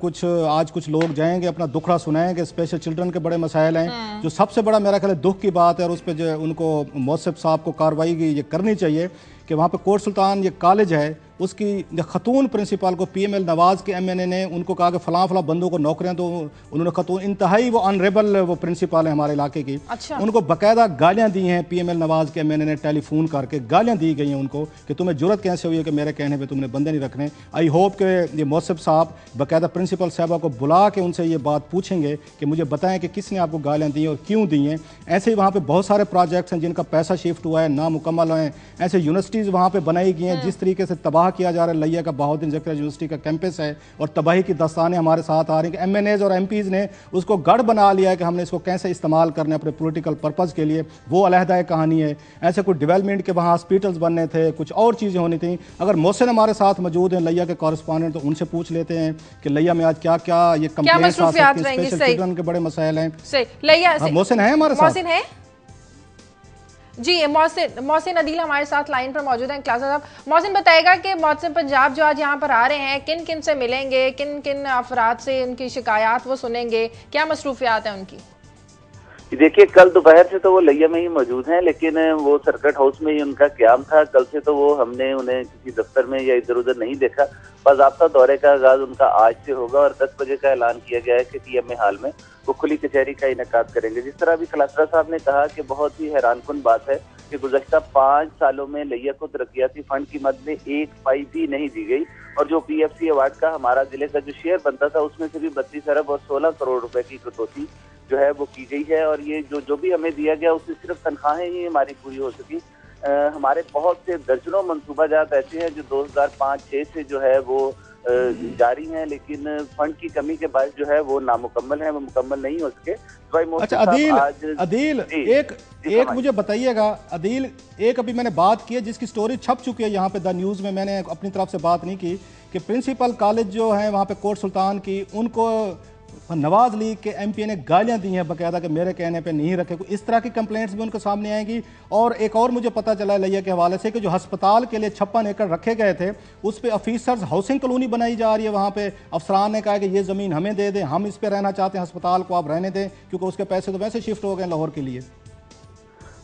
[SPEAKER 3] आज कुछ लोग जाएंगे अपना दुखड़ा सुनाएंगे, स्पेशल चिल्ड्रन के बड़े मसाइल हैं। जो सबसे बड़ा मेरा ख्याल है दुख की बात है, और उस पर जो उनको मोहसिब साहब को कार्रवाई ये करनी चाहिए कि वहाँ पे कोट सुल्तान ये कॉलेज है, उसकी खतून प्रिंसिपल को PML नवाज के MNA ने उनको कहा कि फलां फलां बंदों को नौकरियां दो। उन्होंने खतून, इंतहाई वो अनरेबल वो प्रिंसिपल है हमारे इलाके की।
[SPEAKER 1] अच्छा।
[SPEAKER 3] उनको बाकायदा गालियां दी हैं PML नवाज के MNA ने, टेलीफोन करके गालियां दी गई हैं उनको कि तुम्हें जुर्रत कैसे हुई है कि मेरे कहने पर तुमने बंदे नहीं रखने। आई होप कि ये मोहसिब साहब बाकायदा प्रिंसिपल साहबा को बुला के उनसे ये बात पूछेंगे कि मुझे बताएं कि किसने आपको गालियाँ दी और क्यों दी हैं। ऐसे ही वहाँ पर बहुत सारे प्रोजेक्ट्स हैं जिनका पैसा शिफ्ट हुआ है, नामुकम्मल हैं। ऐसे यूनिवर्सिटीज़ वहाँ पर बनाई गई हैं, जिस तरीके से तबाह किया जा रहा है। लिया का बहाउद्दीन ज़फ़र यूनिवर्सिटी का कैंपस है और तबाही की दस्तानें हमारे साथ आ रही हैं कि MNAs और MPs ने उसको गढ़ बना लिया है कि हमने इसको कैसे इस्तेमाल करना है अपने पॉलिटिकल पर्पज़ के लिए। वो अलहदा कहानी है। ऐसे कुछ डेवलपमेंट के वहाँ हॉस्पिटल्स बनने थे, कुछ और चीज़ें होनी थी। अगर मोहसिन हमारे साथ मौजूद हैं लिया के कॉरेस्पॉन्डेंट, तो उनसे पूछ लेते हैं कि लिया में आज क्या क्या ये कंप्लेंट्स आ सकती हैं, स्पेशल चिल्ड्रन के बड़े मसाइल हैं। मोहसिन है हमारे साथ
[SPEAKER 1] जी। मोहसिन अदील हमारे साथ लाइन पर मौजूद हैं। क्लासा साहब, मोहसिन बताएगा कि मोहसिन पंजाब जो आज यहाँ पर आ रहे हैं, किन किन से मिलेंगे, किन किन अफराद से उनकी शिकायत वो सुनेंगे, क्या मसरूफियात है उनकी?
[SPEAKER 6] देखिए, कल दोपहर से तो वो लिया में ही मौजूद हैं, लेकिन वो सर्किट हाउस में ही उनका क्याम था। कल से तो वो हमने उन्हें किसी दफ्तर में या इधर उधर नहीं देखा। बाज़ाब्ता दौरे का आगाज उनका आज से होगा और 10 बजे का ऐलान किया गया है कि TMA हाल में वो खुली कचहरी का इनेकाद करेंगे। जिस तरह अभी कलासरा साहब ने कहा कि बहुत ही हैरानकुन बात है कि गुज़श्ता 5 सालों में लिया को तरक्याती फंड की मद में 1 पाई भी नहीं दी गई, और जो PFC अवार्ड का हमारा जिले का जो शेयर बनता था उसमें से भी 32 अरब और 16 करोड़ रुपए की कटौती जो है वो की गई है। और ये जो भी हमें दिया गया उससे सिर्फ तनख्वाहें ही हमारी पूरी हो सकी। हमारे बहुत से दर्जनों मनसूबाजात ऐसे हैं जो 2005-6 से जो है वो जारी हैं, लेकिन फंड की कमी के बाद जो है वो नामुकम्मल है, वो मुकम्मल नहीं हो सके।
[SPEAKER 3] अच्छा अदील एक मुझे बताइएगा अदील, एक अभी मैंने बात की है जिसकी स्टोरी छप चुकी है यहाँ पे द न्यूज़ में, मैंने अपनी तरफ से बात नहीं की, कि प्रिंसिपल कॉलेज जो है वहाँ पे कोट सुल्तान की, उनको नवाज लीग के MP ने गालियां दी हैं बाकायदा कि मेरे कहने पे नहीं रखे। इस तरह की कंप्लेंट्स भी उनके सामने आएंगी। और एक और मुझे पता चला है लिया के हवाले से कि जो अस्पताल के लिए 56 एकड़ रखे गए थे उस पर ऑफिसर्स हाउसिंग कॉलोनी बनाई जा रही है। वहाँ पे अफसरान ने कहा कि ये ज़मीन हमें दे दें, हम इस पर रहना चाहते हैं, अस्पताल को आप रहने दें, क्योंकि उसके पैसे तो वैसे शिफ्ट हो गए लाहौर के लिए।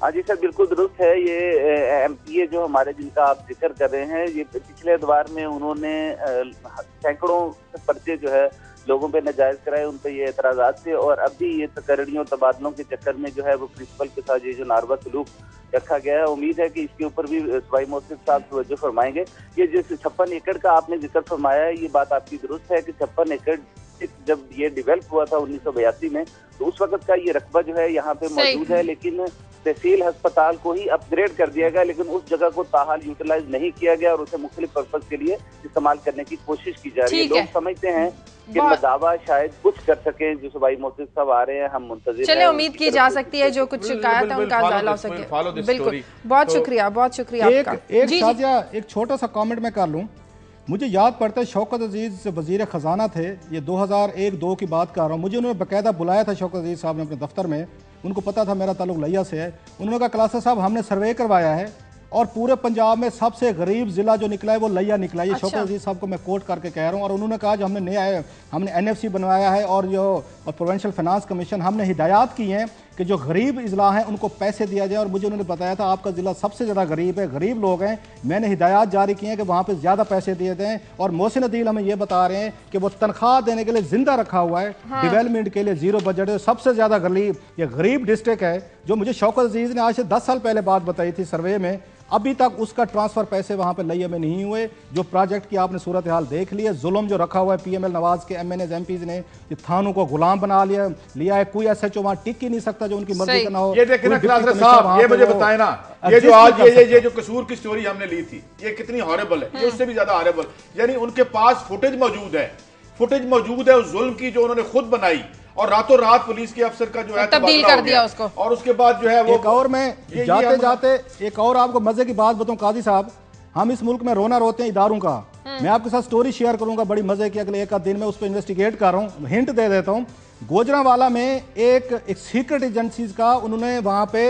[SPEAKER 6] हाँ जी सर, बिल्कुल दुरुस्त है। ये MPA जो हमारे जिनका आप जिक्र कर रहे हैं, ये पिछले अदवार में उन्होंने सैकड़ों पर्चे जो है लोगों पे नजायज कराए, उन पे ये एतराजात थे, और अभी ये तकरीरियों तबादलों के चक्कर में जो है वो प्रिंसिपल के साथ ये जो नारवा सलूक रखा गया है, उम्मीद है कि इसके ऊपर भी सूबाई मोहसिब साहब तवज्जो फरमाएंगे। ये जो 56 एकड़ का आपने जिक्र फरमाया है, ये बात आपकी दुरुस्त है कि 56 एकड़ जब ये डेवलप हुआ था 1982 में, तो उस वक्त का ये रकबा जो है यहाँ पे मौजूद है, लेकिन तहसील अस्पताल को ही अपग्रेड कर दिया गया, लेकिन उस जगह को ताहाल यूटिलाइज नहीं किया गया और उसे मुख्तलिफ पर्पज के लिए इस्तेमाल करने की कोशिश की जा रही है। लोग समझते हैं कि दावा शायद कुछ कर सकें। जो सूबाई मोहसिब साहब आ रहे हैं, हम मुंतज़िर हैं,
[SPEAKER 1] उम्मीद की जा सकती है जो कुछ शिकायत है उनका हवाला हो सके। बिल्कुल, बहुत शुक्रिया, बहुत शुक्रिया आपका।
[SPEAKER 3] एक छोटा सा कॉमेंट मैं कर लूँ, मुझे याद पड़ता है शौकत अजीज़ वज़ीर ख़जाना थे, ये 2001-2 की बात कर रहा हूँ। मुझे उन्होंने बाकायदा बुलाया था शौकत अजीज़ साहब ने अपने दफ्तर में, उनको पता था मेरा ताल्लुक लिया से है। उन्होंने कहा क्लासा साहब हमने सर्वे करवाया है और पूरे पंजाब में सबसे गरीब ज़िला जो निकला है वो लिया निकला है। ये शौकत अजीज़ साहब को मैं कोट करके कह रहा हूँ। और उन्होंने कहा जो हमने NFC बनवाया है और प्रोविंशियल फाइनेंस कमीशन, हमने हिदायत की हैं कि जो गरीब इजला हैं उनको पैसे दिया जाए। और मुझे उन्होंने बताया था आपका ज़िला सबसे ज़्यादा गरीब है, गरीब लोग हैं, मैंने हिदायत जारी की हैं कि वहाँ पे ज़्यादा पैसे दिए दें। और मोहसिन अदील हमें ये बता रहे हैं कि वो तनख्वाह देने के लिए जिंदा रखा हुआ है, डेवलपमेंट के लिए जीरो बजट है, सबसे ज़्यादा गरीब ये गरीब डिस्ट्रिक्ट है। जो मुझे शौकत अजीज़ ने आज से 10 साल पहले बात बताई थी सर्वे में, अभी तक उसका ट्रांसफर पैसे वहां पे लइया में नहीं हुए। जो प्रोजेक्ट की आपने सूरत हाल देख ली है, जुल्म जो रखा हुआ है PML नवाज के MNAs MPs ने, कि थानों को गुलाम बना लिया है। कोई SHO वहां टिक ही नहीं सकता जो उनकी मर्जी का ना हो।
[SPEAKER 2] ये देखें ना खिलाफत साहब, ये मुझे बताएं ना, ये जो आज ये जो कसूर की स्टोरी हमने ली थी, ये कितनी हॉरेबल है, ये उससे भी ज्यादा हॉरेबल। यानी उनके पास फुटेज मौजूद है उस जुल्म की जो उन्होंने खुद बनाई और रातों रात पुलिस के अफसर का जो है
[SPEAKER 1] तब्दील कर दिया उसको।
[SPEAKER 2] और उसके बाद जो है वो
[SPEAKER 3] एक और मैं जाते एक और आपको मजे की बात बताऊं काजी साहब, हम इस मुल्क में रोना रोते हैं इदारों का। मैं आपके साथ स्टोरी शेयर करूंगा बड़ी मजे की, अगले एक आध दिन में उस पर इन्वेस्टिगेट कर रहा हूं। हिंट दे देता हूं, गोजरावाला में एक सीक्रेट एजेंसीज का उन्होंने वहां पे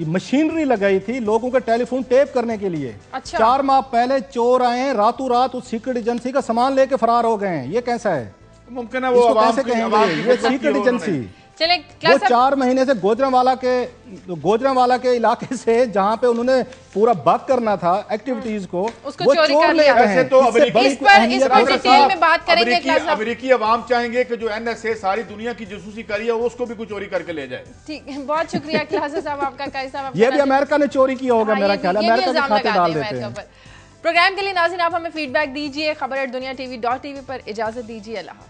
[SPEAKER 3] मशीनरी लगाई थी लोगों के टेलीफोन टेप करने के लिए।
[SPEAKER 1] अच्छा।
[SPEAKER 3] 4 माह पहले चोर आए हैं, रातों रात उस सीक्रेट एजेंसी का सामान लेके फरार हो गए हैं। ये कैसा है?
[SPEAKER 2] मुमकिन है वो
[SPEAKER 3] कैसे कहेंगे ये सीक्रेट एजेंसी?
[SPEAKER 1] चले
[SPEAKER 3] वो 4 महीने से गोजरावाला के इलाके से जहां पे उन्होंने पूरा बग करना था एक्टिविटीज को,
[SPEAKER 1] उसको
[SPEAKER 3] वो
[SPEAKER 1] चोरी
[SPEAKER 3] चोर
[SPEAKER 1] कर
[SPEAKER 3] ले
[SPEAKER 1] लिया।
[SPEAKER 3] गए हैं।
[SPEAKER 2] तो
[SPEAKER 1] इस पर डिटेल में बात करेंगे।
[SPEAKER 2] अमेरिकी अवाम चाहेंगे कि जो NSA सारी दुनिया की जासूसी करी है वो उसको भी कुछ चोरी करके ले जाए।
[SPEAKER 1] ठीक है, बहुत शुक्रिया क्लासेस साहब आपका। कैसा
[SPEAKER 3] ये भी अमेरिका ने चोरी किया होगा मेरा ख्याल है, अमेरिका के खाते डाल देते हैं।
[SPEAKER 1] प्रोग्राम के लिए नाज़रीन आप हमें फीडबैक दीजिए। खबर@दुनिया TV.tv पर इजाजत दीजिए। अल्लाह।